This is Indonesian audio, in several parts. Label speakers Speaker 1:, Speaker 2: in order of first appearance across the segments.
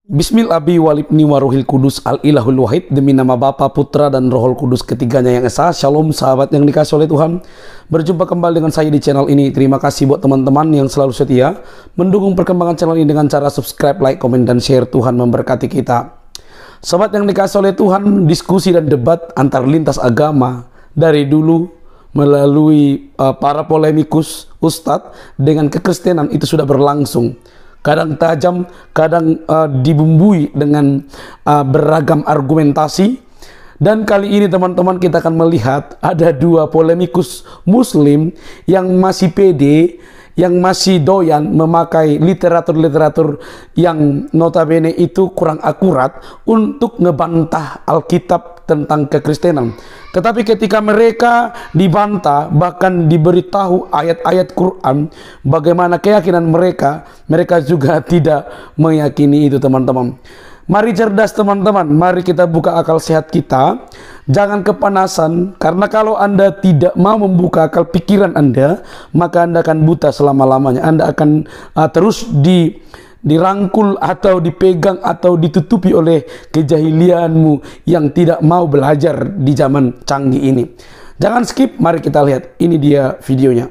Speaker 1: Bismillahi walibni waruhil kudus al-ilahul wahid. Demi nama Bapa, Putra, dan Rohul Kudus ketiganya yang esa. Shalom sahabat yang dikasih oleh Tuhan. Berjumpa kembali dengan saya di channel ini. Terima kasih buat teman-teman yang selalu setia mendukung perkembangan channel ini dengan cara subscribe, like, komen, dan share. Tuhan memberkati kita. Sahabat yang dikasih oleh Tuhan, diskusi dan debat antar lintas agama dari dulu melalui para polemikus ustadz dengan kekristenan itu sudah berlangsung. Kadang tajam, kadang dibumbui dengan beragam argumentasi. Dan kali ini teman-teman kita akan melihat ada dua polemikus muslim yang masih pede, yang masih doyan memakai literatur-literatur yang notabene itu kurang akurat untuk ngebantah Alkitab tentang kekristenan. Tetapi ketika mereka dibantah, bahkan diberitahu ayat-ayat Quran bagaimana keyakinan mereka, mereka juga tidak meyakini itu, teman-teman. Mari cerdas, teman-teman. Mari kita buka akal sehat kita. Jangan kepanasan, karena kalau Anda tidak mau membuka akal pikiran Anda, maka Anda akan buta selama-lamanya. Anda akan terus dirangkul atau dipegang atau ditutupi oleh kejahilianmu yang tidak mau belajar di zaman canggih ini. Jangan skip, mari kita lihat. Ini dia videonya.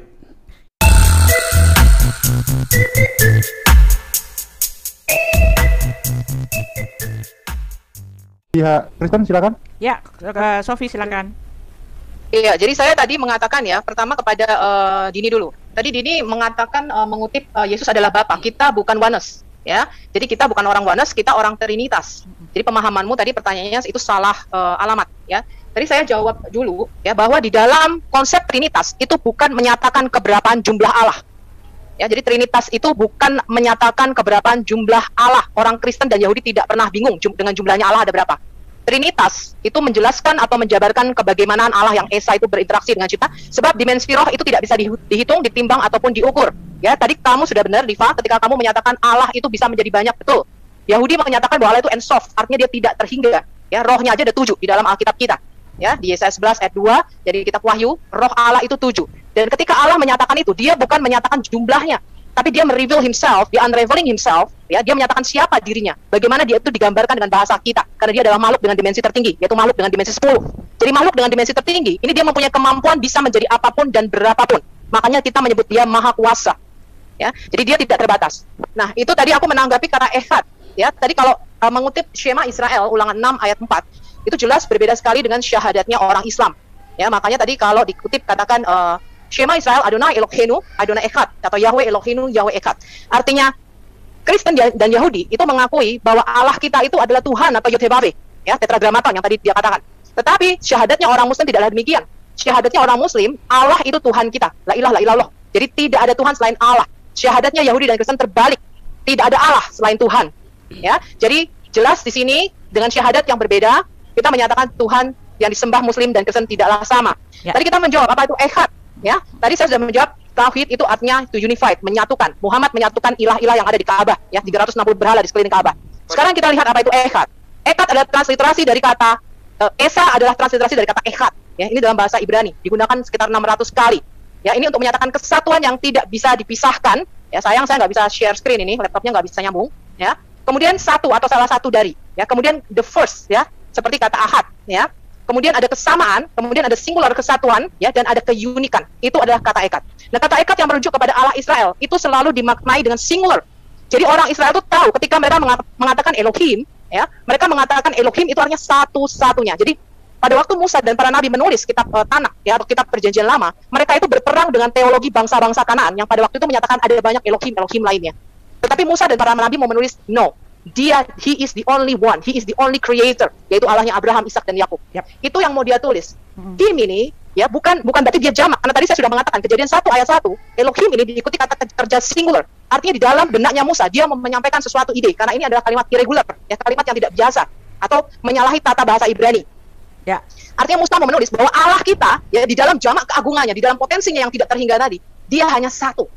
Speaker 2: Pihak Kristen silakan.
Speaker 3: Ya, Sofi silakan.
Speaker 4: Iya, jadi saya tadi mengatakan ya, pertama kepada Dini dulu. Tadi Dini mengatakan mengutip Yesus adalah Bapa, kita bukan oneness, ya. Jadi kita bukan orang oneness, kita orang Trinitas. Jadi pemahamanmu tadi pertanyaannya itu salah alamat, ya. Tadi saya jawab dulu ya bahwa di dalam konsep Trinitas itu bukan menyatakan keberapaan jumlah Allah. Ya, jadi Trinitas itu bukan menyatakan keberapaan jumlah Allah. Orang Kristen dan Yahudi tidak pernah bingung dengan jumlahnya Allah ada berapa. Trinitas itu menjelaskan atau menjabarkan kebagaimanaan Allah yang esa itu berinteraksi dengan kita, sebab dimensi roh itu tidak bisa dihitung, ditimbang, ataupun diukur. Ya, tadi kamu sudah benar, Diva, ketika kamu menyatakan Allah itu bisa menjadi banyak, betul. Yahudi menyatakan bahwa Allah itu ensof, artinya dia tidak terhingga. Ya, rohnya aja ada 7 di dalam Alkitab kita. Ya, di Yesaya 11 ayat 2, jadi kitab Wahyu, roh Allah itu 7. Dan ketika Allah menyatakan itu, dia bukan menyatakan jumlahnya, tapi dia mereveal himself, dia unraveling himself, ya, dia menyatakan siapa dirinya, bagaimana dia itu digambarkan dengan bahasa kita, karena dia adalah makhluk dengan dimensi tertinggi, yaitu makhluk dengan dimensi 10. Jadi makhluk dengan dimensi tertinggi, ini dia mempunyai kemampuan bisa menjadi apapun dan berapapun, makanya kita menyebut dia maha kuasa, ya, jadi dia tidak terbatas. Nah, itu tadi aku menanggapi karena Ehad, ya, tadi kalau mengutip Shema Israel, ulangan 6 ayat 4, itu jelas berbeda sekali dengan syahadatnya orang Islam, ya, makanya tadi kalau dikutip katakan Shema Israel, Adonai Eloheinu, Adonai Echad, atau Yahweh Eloheinu, Yahweh Echad. Artinya, Kristen dan Yahudi itu mengakui bahwa Allah kita itu adalah Tuhan atau Yod-Heh-Vav-Veh, ya, tetragramaton yang tadi dia katakan. Tetapi syahadatnya orang Muslim tidaklah demikian. Syahadatnya orang Muslim, Allah itu Tuhan kita, la ilaha illallah. Jadi tidak ada Tuhan selain Allah. Syahadatnya Yahudi dan Kristen terbalik, tidak ada Allah selain Tuhan. Ya, jadi jelas di sini dengan syahadat yang berbeda, kita menyatakan Tuhan yang disembah Muslim dan Kristen tidaklah sama. Ya. Tadi kita menjawab apa itu Echad. Ya, tadi saya sudah menjawab tauhid itu artinya to unified, menyatukan. Muhammad menyatukan ilah-ilah yang ada di Ka'bah, ya, 360 berhala di sekeliling Ka'bah. Sekarang kita lihat apa itu Echad. Echad adalah transliterasi dari kata Esa adalah transliterasi dari kata Echad. Ya, ini dalam bahasa Ibrani digunakan sekitar 600 kali. Ya, ini untuk menyatakan kesatuan yang tidak bisa dipisahkan. Ya, sayang saya nggak bisa share screen ini, laptopnya nggak bisa nyambung. Ya, kemudian satu atau salah satu dari. Ya, kemudian the first, ya, seperti kata Ahad. Ya. Kemudian ada kesamaan, kemudian ada singular kesatuan, ya, dan ada keunikan. Itu adalah kata Echad. Nah, kata Echad yang merujuk kepada Allah Israel itu selalu dimaknai dengan singular. Jadi orang Israel itu tahu ketika mereka mengatakan Elohim, ya, mereka mengatakan Elohim itu artinya satu-satunya. Jadi pada waktu Musa dan para nabi menulis kitab Tanakh, ya, atau kitab Perjanjian Lama, mereka itu berperang dengan teologi bangsa-bangsa Kanaan yang pada waktu itu menyatakan ada banyak Elohim lainnya. Tetapi Musa dan para nabi mau menulis no. He is the only one, he is the only creator, yaitu Allahnya Abraham, Ishak, dan Yakub. Yep. Itu yang mau dia tulis. Him ini, ya, bukan berarti dia jamak, karena tadi saya sudah mengatakan Kejadian 1 ayat 1, Elohim ini diikuti kata kerja singular. Artinya di dalam benaknya Musa, dia menyampaikan sesuatu ide, karena ini adalah kalimat irregular, ya, kalimat yang tidak biasa, atau menyalahi tata bahasa Ibrani. Ya. Artinya Musa mau menulis bahwa Allah kita, ya, di dalam jamak keagungannya, di dalam potensinya yang tidak terhingga tadi, dia hanya satu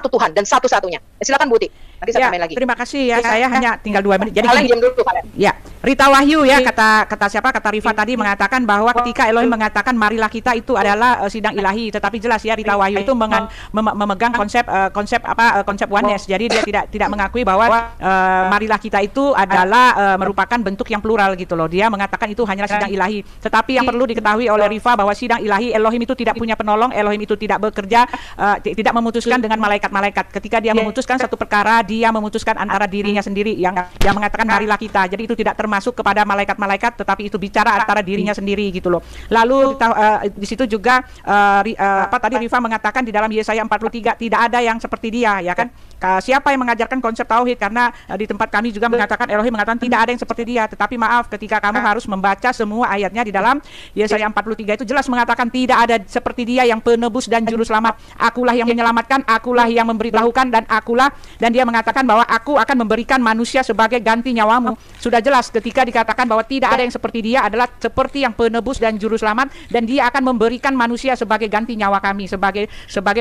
Speaker 4: Tuhan dan satu-satunya. Ya, silakan Buti. Nanti saya
Speaker 3: Ya,
Speaker 4: tambahin lagi.
Speaker 3: terima kasih ya. Saya hanya tinggal 2 menit. Jadi
Speaker 4: Kalian
Speaker 3: gini.
Speaker 4: diam dulu, kalian.
Speaker 3: Ya, Rita Wahyu ya kata siapa? Kata Rifa tadi mengatakan bahwa ketika Elohim mengatakan marilah kita itu adalah sidang ilahi, tetapi jelas ya Rita Wahyu itu memegang konsep oneness. Jadi dia tidak mengakui bahwa marilah kita itu adalah merupakan bentuk yang plural gitu loh. Dia mengatakan itu hanyalah sidang ilahi. Tetapi yang perlu diketahui oleh Rifa bahwa sidang ilahi Elohim itu tidak punya penolong, Elohim itu tidak bekerja, tidak memutuskan dengan malaikat-malaikat. Ketika dia memutuskan satu perkara, dia memutuskan antara dirinya sendiri yang mengatakan marilah kita. Jadi itu tidak termasuk kepada malaikat-malaikat, tetapi itu bicara antara dirinya sendiri gitu loh. Lalu di situ juga tadi Rifa mengatakan di dalam Yesaya 43 tidak ada yang seperti dia, ya kan? Siapa yang mengajarkan konsep tauhid? Karena di tempat kami juga mengatakan Elohim mengatakan tidak ada yang seperti dia. Tetapi maaf, ketika kamu harus membaca semua ayatnya di dalam Yesaya 43 itu jelas mengatakan tidak ada seperti dia yang penebus dan juru selamat. Akulah yang menyelamatkan, akulah yang memberitahukan, dan dia mengatakan bahwa aku akan memberikan manusia sebagai ganti nyawamu. Sudah jelas ketika dikatakan bahwa tidak ada yang seperti dia adalah seperti yang penebus dan juru selamat, dan dia akan memberikan manusia sebagai ganti nyawa kami, sebagai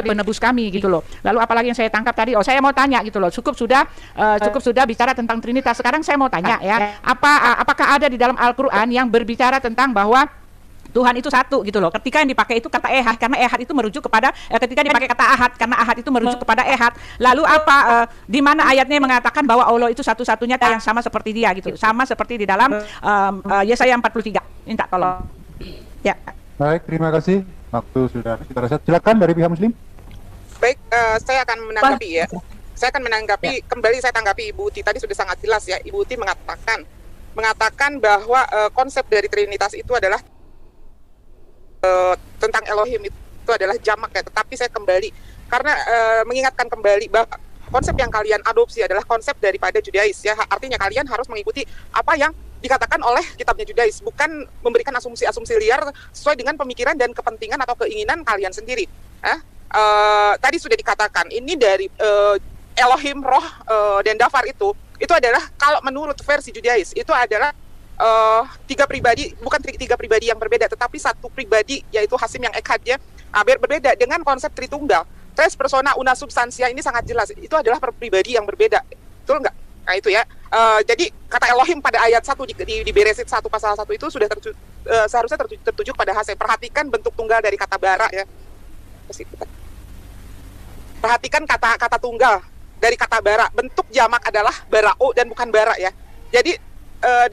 Speaker 3: penebus kami gitu loh. Lalu apalagi yang saya tangkap tadi, saya mau tanya gitu loh, cukup sudah bicara tentang Trinitas. Sekarang saya mau tanya ya, apakah ada di dalam Al-Quran yang berbicara tentang bahwa Tuhan itu satu gitu loh. Ketika yang dipakai itu kata ehad, karena ehad itu merujuk kepada ketika dipakai kata ahad, karena ahad itu merujuk kepada ehad. Lalu di mana ayatnya mengatakan bahwa Allah itu satu-satunya yang sama seperti dia gitu, sama seperti di dalam Yesaya 43. Minta tolong. Ya.
Speaker 2: Baik, terima kasih. Waktu sudah kita rasa. Silakan dari pihak Muslim.
Speaker 5: Baik, saya akan menanggapi ya. Saya akan menanggapi kembali. Saya tanggapi Ibu Uti tadi sudah sangat jelas ya. Ibu Uti mengatakan bahwa konsep dari Trinitas itu adalah tentang Elohim itu adalah jamak ya. Tetapi saya kembali karena mengingatkan kembali bahwa konsep yang kalian adopsi adalah konsep daripada Judais ya. Artinya kalian harus mengikuti apa yang dikatakan oleh kitabnya Judais, bukan memberikan asumsi-asumsi liar sesuai dengan pemikiran dan kepentingan atau keinginan kalian sendiri. Tadi sudah dikatakan ini dari Elohim, Roh, dan Dafar itu adalah kalau menurut versi Judais itu adalah tiga pribadi, bukan tiga pribadi yang berbeda, tetapi satu pribadi yaitu Hasim yang ekadnya berbeda dengan konsep Tritunggal. Tres persona una substansia ini sangat jelas, itu adalah pribadi yang berbeda, betul nggak? Nah itu ya. Jadi kata Elohim pada ayat 1 di Beresit 1 pasal 1 itu sudah seharusnya tertuju pada Hasim. Perhatikan bentuk tunggal dari kata bara ya. Perhatikan kata tunggal dari kata bara. Bentuk jamak adalah barao dan bukan bara ya. Jadi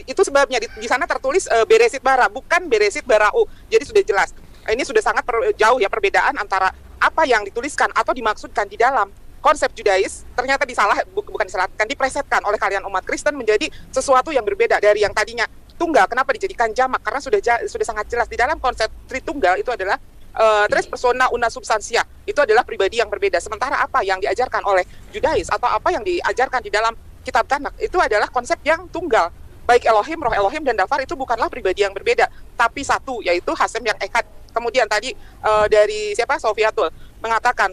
Speaker 5: itu sebabnya di sana tertulis Beresit bara, bukan Beresit barao. Jadi sudah jelas. Ini sudah sangat jauh ya perbedaan antara apa yang dituliskan atau dimaksudkan di dalam konsep Judais ternyata bukan disalahkan, dipresetkan oleh kalian umat Kristen menjadi sesuatu yang berbeda dari yang tadinya tunggal. Kenapa dijadikan jamak? Karena sudah sangat jelas di dalam konsep Tritunggal itu adalah tres persona una substansia, itu adalah pribadi yang berbeda. Sementara apa yang diajarkan oleh Judais atau apa yang diajarkan di dalam kitab Tanakh itu adalah konsep yang tunggal. Baik Elohim, Roh Elohim, dan Dafar itu bukanlah pribadi yang berbeda, tapi satu, yaitu Hasem yang ekad. Kemudian tadi dari Sofiatul mengatakan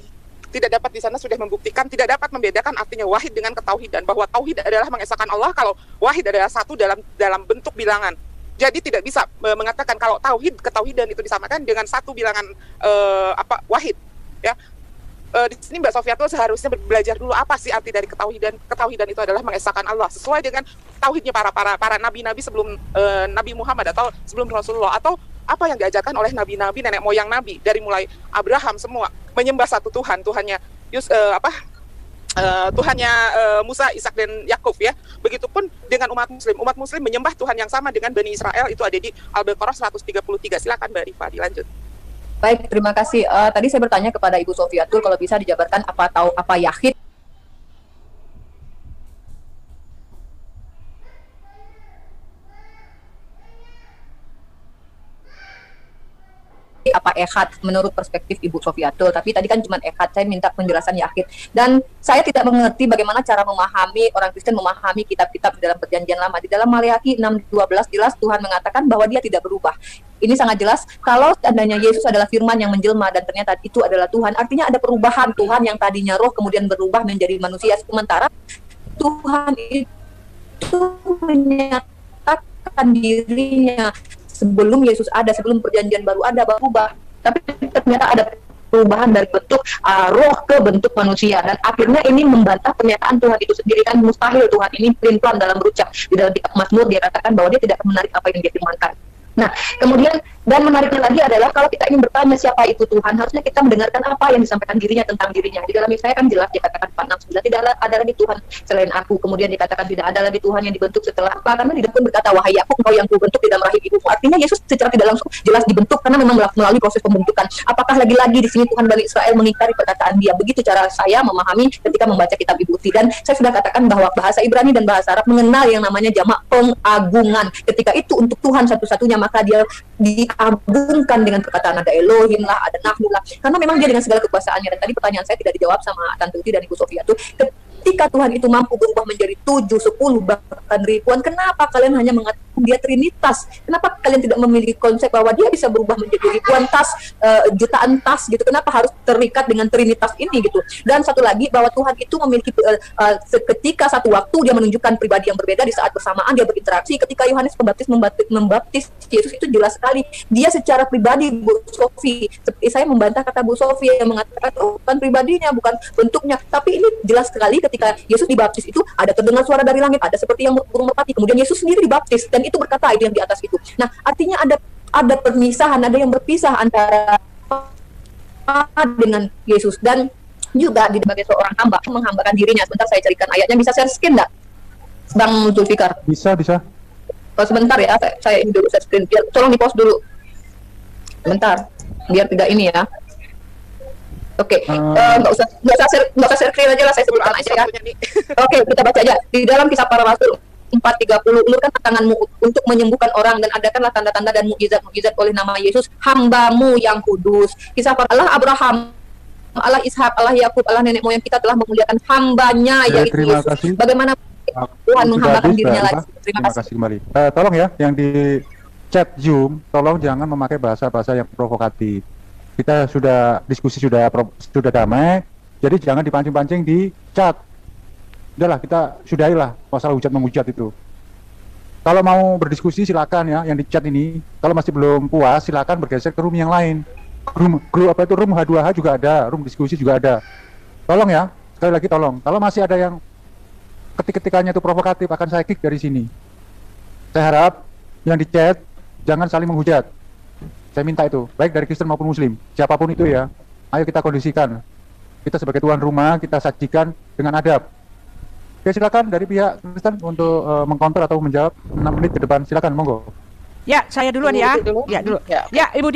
Speaker 5: tidak dapat di sana sudah membuktikan tidak dapat membedakan artinya wahid dengan ketauhidan, bahwa tauhid adalah mengesahkan Allah, kalau wahid adalah satu dalam bentuk bilangan. Jadi tidak bisa mengatakan kalau ketauhidan itu disamakan dengan satu bilangan wahid ya. Di sini Mbak Sofiatul seharusnya belajar dulu apa sih arti dari ketauhidan. Ketauhidan itu adalah mengesahkan Allah sesuai dengan tauhidnya para nabi-nabi sebelum Nabi Muhammad atau sebelum Rasulullah, atau apa yang diajarkan oleh nabi-nabi, nenek moyang nabi dari mulai Abraham semua menyembah satu Tuhan, Tuhannya Musa, Ishak, dan Yakub ya. Begitupun dengan umat muslim menyembah Tuhan yang sama dengan Bani Israel, itu ada di Al-Baqarah 133. Silakan Mbak Rifa dilanjut.
Speaker 6: Baik, terima kasih. Tadi saya bertanya kepada Ibu Sofiatul kalau bisa dijabarkan apa yahid, apa ehad menurut perspektif Ibu Sofiatul. Tapi tadi kan cuma ehad, saya minta penjelasan yahid. Dan saya tidak mengerti bagaimana cara memahami, orang Kristen memahami kitab-kitab di dalam Perjanjian Lama. Di dalam Maleakhi 6:12 jelas Tuhan mengatakan bahwa dia tidak berubah. Ini sangat jelas, kalau seandainya Yesus adalah firman yang menjelma dan ternyata itu adalah Tuhan, artinya ada perubahan. Tuhan yang tadinya roh kemudian berubah menjadi manusia, sementara Tuhan itu menyatakan dirinya sebelum Yesus ada, sebelum perjanjian baru ada, berubah. Tapi ternyata ada perubahan dari bentuk roh ke bentuk manusia, dan akhirnya ini membantah pernyataan Tuhan itu sendiri. Kan mustahil Tuhan ini pelin-pelan dalam berucap. Di dalam kitab Mazmur dia katakan bahwa dia tidak akan menarik apa yang dia firmankan. Nah, kemudian dan menariknya lagi adalah kalau kita ingin bertanya siapa itu Tuhan, harusnya kita mendengarkan apa yang disampaikan dirinya tentang dirinya. Di dalam Yesaya kan jelas dikatakan 4:6-9, tidak ada lagi Tuhan selain aku. Kemudian dikatakan tidak ada lagi Tuhan yang dibentuk setelah apa, karena di dalam berkata wahai aku engkau yang kubentuk di dalam rahim ibumu. Artinya Yesus secara tidak langsung jelas dibentuk karena memang melalui proses pembentukan. Apakah lagi-lagi di sini Tuhan Bani Israel mengingkari perkataan dia? Begitu cara saya memahami ketika membaca kitab Ibu Uti. Dan saya sudah katakan bahwa bahasa Ibrani dan bahasa Arab mengenal yang namanya jamak pengagungan. Ketika itu untuk Tuhan satu-satunya, maka dia diagungkan dengan perkataan ada Elohim lah, ada Nahnu lah, karena memang dia dengan segala kekuasaannya. Dan tadi pertanyaan saya tidak dijawab sama Tante Uti dan Ibu Sofia tuh, ketika Tuhan itu mampu berubah menjadi 7, 10, bahkan ribuan, kenapa kalian hanya mengatakan dia Trinitas? Kenapa kalian tidak memiliki konsep bahwa dia bisa berubah menjadi ribuan tas, jutaan tas gitu? Kenapa harus terikat dengan Trinitas ini gitu? Dan satu lagi, bahwa Tuhan itu memiliki ketika satu waktu dia menunjukkan pribadi yang berbeda, di saat bersamaan dia berinteraksi. Ketika Yohanes Pembaptis membaptis Yesus, itu jelas sekali dia secara pribadi, Bu Sofi. Seperti saya membantah kata Bu Sofi yang mengatakan bukan pribadinya, bukan bentuknya, tapi ini jelas sekali ketika Yesus dibaptis itu ada terdengar suara dari langit, ada seperti yang burung merpati, kemudian Yesus sendiri dibaptis dan itu berkata itu yang di atas itu. Nah, artinya ada permisahan, ada yang berpisah antara dengan Yesus, dan juga sebagai seorang hamba menghambakan dirinya. Sebentar saya carikan ayatnya, bisa share screen enggak, Bang Zulfikar?
Speaker 2: Bisa.
Speaker 6: Sebentar ya, saya ini dulu share screen. Tolong di pause dulu. Bentar, biar tidak ini ya. Oke, nggak usah share screen aja lah, saya sebutkan aja ya. Oke, kita baca aja. Di dalam Kisah Para Rasul 4:30, ulurkan tanganmu untuk menyembuhkan orang dan adakanlah tanda-tanda dan mukjizat-mukjizat oleh nama Yesus, hambamu yang kudus. Kisah para Allah Abraham, Allah Ishak, Allah Yakub, Allah nenek moyang kita telah memuliakan hambanya yaitu Yesus.
Speaker 2: Kasih.
Speaker 6: Bagaimana Tuhan menghambakan dirinya lagi?
Speaker 2: Terima kasih kembali. Tolong ya, yang di chat Zoom, tolong jangan memakai bahasa-bahasa yang provokatif. Kita sudah diskusi sudah damai, jadi jangan dipancing-pancing di chat. Udahlah, kita sudahilah masalah hujat menghujat itu. Kalau mau berdiskusi silakan ya, yang di chat ini. Kalau masih belum puas, silakan bergeser ke room yang lain. Room H2H juga ada, room diskusi juga ada. Tolong ya, sekali lagi tolong. Kalau masih ada yang ketik-ketikannya itu provokatif, akan saya kick dari sini. Saya harap yang di chat jangan saling menghujat. Saya minta itu, baik dari Kristen maupun Muslim, siapapun itu ya. Ayo kita kondisikan. Kita sebagai tuan rumah, kita sajikan dengan adab. Oke, silakan dari pihak Kristen untuk mengcounter atau menjawab 6 menit ke depan. Silakan, monggo.
Speaker 3: Ya, saya duluan ya. Ya, dulu. Ya, Ibu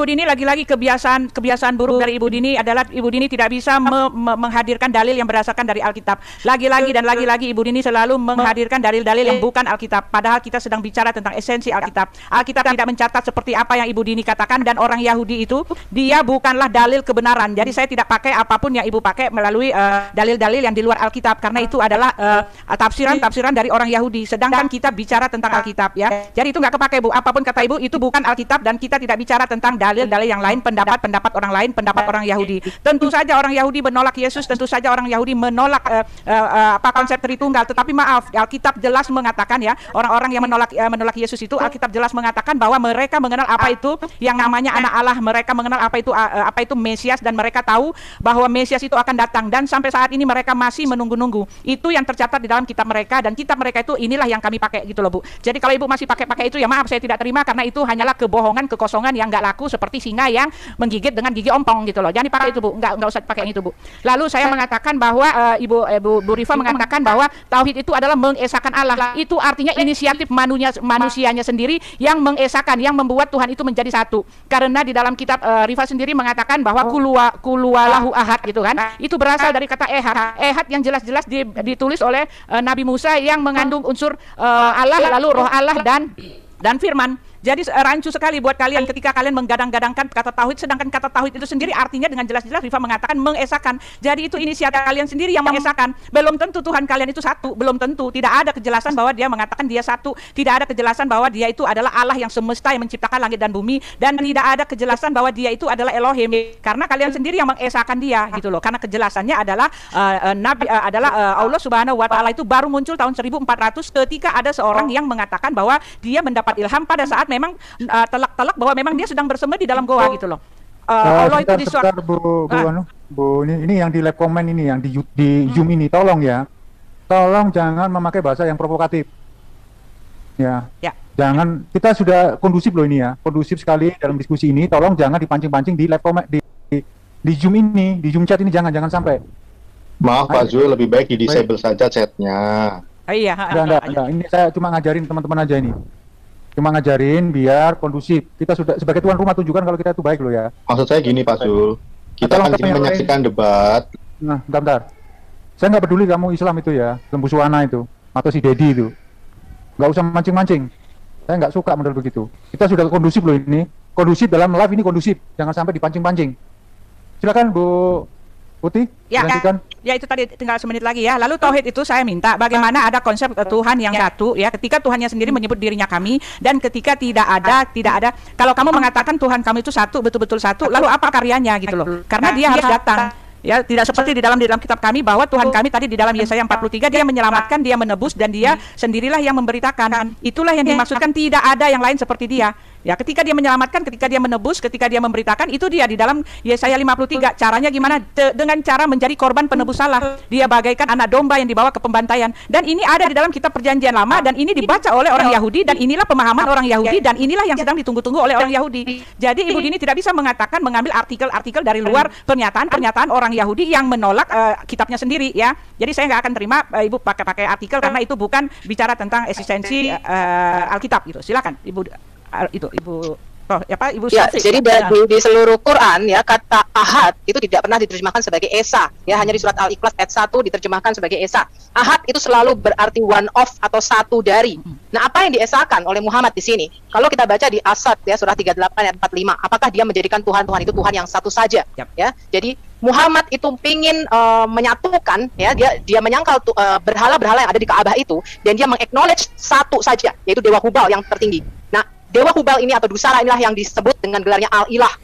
Speaker 3: Dini lagi-lagi kebiasaan buruk dari Ibu Dini adalah Ibu Dini tidak bisa menghadirkan dalil yang berdasarkan dari Alkitab. Lagi-lagi Ibu Dini selalu menghadirkan dalil-dalil yang bukan Alkitab. Padahal kita sedang bicara tentang esensi Alkitab. Alkitab tidak mencatat seperti apa yang Ibu Dini katakan, dan orang Yahudi itu dia bukanlah dalil kebenaran. Jadi saya tidak pakai apapun yang Ibu pakai melalui dalil-dalil yang di luar Alkitab, karena itu adalah tafsiran dari orang Yahudi. Sedangkan kita bicara tentang Alkitab ya. Jadi itu nggak kepake, Bu. Apapun kata Ibu itu bukan Alkitab, dan kita tidak bicara tentang dalil-dalil yang lain, pendapat orang lain, pendapat orang Yahudi. Tentu saja orang Yahudi menolak Yesus, tentu saja orang Yahudi menolak konsep Tritunggal. Tetapi maaf, Alkitab jelas mengatakan ya, orang-orang yang menolak Yesus itu, Alkitab jelas mengatakan bahwa mereka mengenal apa itu yang namanya anak Allah, mereka mengenal apa itu Mesias, dan mereka tahu bahwa Mesias itu akan datang, dan sampai saat ini mereka masih menunggu-nunggu. Itu yang tercatat di dalam kitab mereka, dan kitab mereka itu inilah yang kami pakai gitu loh, Bu. Jadi kalau Ibu masih pakai itu ya maaf, saya tidak terima, karena itu hanyalah kebohongan, kekosongan yang nggak laku, seperti singa yang menggigit dengan gigi ompong gitu loh. Jangan dipakai itu, Bu. Nggak usah pakai yang itu, Bu. Lalu saya mengatakan bahwa Bu Rifa mengatakan bahwa tauhid itu adalah mengesahkan Allah. Itu artinya inisiatif manusianya sendiri yang mengesahkan, yang membuat Tuhan itu menjadi satu. Karena di dalam kitab Rifa sendiri mengatakan bahwa kuluwalahu ahad gitu kan. Itu berasal dari kata ehad. Ehad yang jelas-jelas ditulis oleh Nabi Musa yang mengandung unsur Allah, lalu roh Allah dan firman. Jadi rancu sekali buat kalian ketika kalian menggadang-gadangkan kata tauhid, sedangkan kata tauhid itu sendiri artinya dengan jelas-jelas Rifa mengatakan mengesahkan. Jadi itu inisiatif kalian sendiri yang mengesahkan. Belum tentu Tuhan kalian itu satu, belum tentu. Tidak ada kejelasan bahwa dia mengatakan dia satu, tidak ada kejelasan bahwa dia itu adalah Allah yang semesta yang menciptakan langit dan bumi, dan tidak ada kejelasan bahwa dia itu adalah Elohim. Karena kalian sendiri yang mengesahkan dia gitu loh. Karena kejelasannya adalah Allah Subhanahu wa taala itu baru muncul tahun 1400 ketika ada seorang yang mengatakan bahwa dia mendapat ilham pada saat memang telak-telak bahwa memang dia sedang bersemedi di dalam goa gitu loh. Allah itu di
Speaker 2: sebentar, Bu, ini yang di live comment ini, yang di Zoom ini, tolong ya, tolong jangan memakai bahasa yang provokatif. Ya. Jangan, kita sudah kondusif loh ini ya, kondusif sekali dalam diskusi ini. Tolong jangan dipancing-pancing di live comment di Zoom ini, di Zoom chat ini, jangan sampai.
Speaker 7: Maaf Pak Zul, lebih baik di disable saja chatnya.
Speaker 3: Iya.
Speaker 2: Enggak. Ini saya cuma ngajarin teman-teman aja ini. Cuma ngajarin biar kondusif. Kita sudah sebagai tuan rumah tunjukkan kalau kita itu baik loh ya.
Speaker 7: Maksud saya gini Pak Zul, kita kan sini menyaksikan debat.
Speaker 2: Nah, bentar. Saya nggak peduli kamu Islam itu ya, Lembu Suwana itu, atau si Dedi itu. Nggak usah mancing-mancing. Saya nggak suka model begitu. Kita sudah kondusif loh ini. Kondusif dalam live ini kondusif. Jangan sampai dipancing-pancing. Silakan Bu Putih, dilanjutkan.
Speaker 3: Ya itu tadi tinggal semenit lagi ya. Lalu tauhid itu saya minta bagaimana ada konsep Tuhan yang satu ya. Ketika Tuhannya sendiri menyebut dirinya kami, dan ketika tidak ada. Kalau kamu mengatakan Tuhan kami itu satu, betul-betul satu, lalu apa karyanya gitu loh? Karena dia harus datang. Ya, tidak seperti di dalam kitab kami bahwa Tuhan kami tadi di dalam Yesaya 43 dia menyelamatkan, dia menebus, dan dia sendirilah yang memberitakan. Itulah yang dimaksudkan, tidak ada yang lain seperti dia. Ya, ketika dia menyelamatkan, ketika dia menebus, ketika dia memberitakan, itu dia di dalam Yesaya 53. Caranya gimana? Dengan cara menjadi korban penebus salah. Dia bagaikan anak domba yang dibawa ke pembantaian. Dan ini ada di dalam kitab Perjanjian Lama, dan ini dibaca oleh orang Yahudi, dan inilah pemahaman orang Yahudi, dan inilah yang sedang ditunggu-tunggu oleh orang Yahudi. Jadi Ibu Dini tidak bisa mengatakan mengambil artikel-artikel dari luar, pernyataan orang Yahudi yang menolak kitabnya sendiri ya. Jadi saya nggak akan terima Ibu pakai artikel, karena itu bukan bicara tentang eksistensi Alkitab gitu. Silakan Ibu. Ibu
Speaker 4: ya,
Speaker 3: Syafiq.
Speaker 4: jadi di seluruh Quran ya, kata ahad itu tidak pernah diterjemahkan sebagai esa ya, hanya di surat Al-Ikhlas ayat 1 diterjemahkan sebagai esa. Ahad itu selalu berarti one of atau satu dari. Nah, apa yang diesakan oleh Muhammad di sini? Kalau kita baca di Asad ya, surah 38 ayat 45, apakah dia menjadikan Tuhan itu Tuhan yang satu saja? Ya. Jadi Muhammad itu ingin menyatukan ya, dia menyangkal berhala-berhala yang ada di Ka'bah itu, dan dia mengaknowledge satu saja, yaitu Dewa Hubal yang tertinggi. Nah, Dewa Hubal ini atau Dusara inilah yang disebut dengan gelarnya Al-Ilah.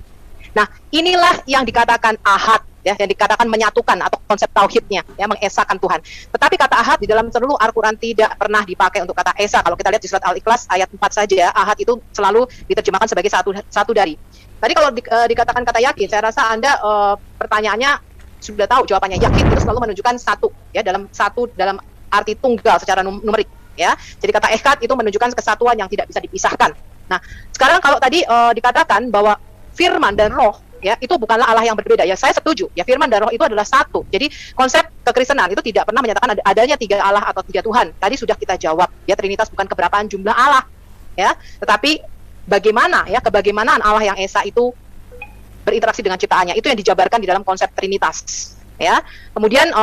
Speaker 4: Nah, inilah yang dikatakan ahad ya, yang dikatakan menyatukan atau konsep tauhidnya ya, mengesakan Tuhan. Tetapi kata ahad di dalam seluruh Al-Qur'an tidak pernah dipakai untuk kata esa. Kalau kita lihat di surat Al-Ikhlas ayat 4 saja, ahad itu selalu diterjemahkan sebagai satu dari. Tadi kalau dikatakan kata yakin, saya rasa Anda pertanyaannya sudah tahu jawabannya. Yakin itu selalu menunjukkan satu ya, dalam arti tunggal secara numerik ya. Jadi kata ehad itu menunjukkan kesatuan yang tidak bisa dipisahkan. Nah, sekarang kalau tadi dikatakan bahwa firman dan roh ya, itu bukanlah Allah yang berbeda ya, saya setuju ya, firman dan roh itu adalah satu. Jadi konsep kekristenan itu tidak pernah menyatakan adanya tiga Allah atau tiga Tuhan. Tadi sudah kita jawab ya, Trinitas bukan keberapaan jumlah Allah ya, tetapi bagaimana ya, kebagaimanaan Allah yang esa itu berinteraksi dengan ciptaannya, itu yang dijabarkan di dalam konsep Trinitas ya. Kemudian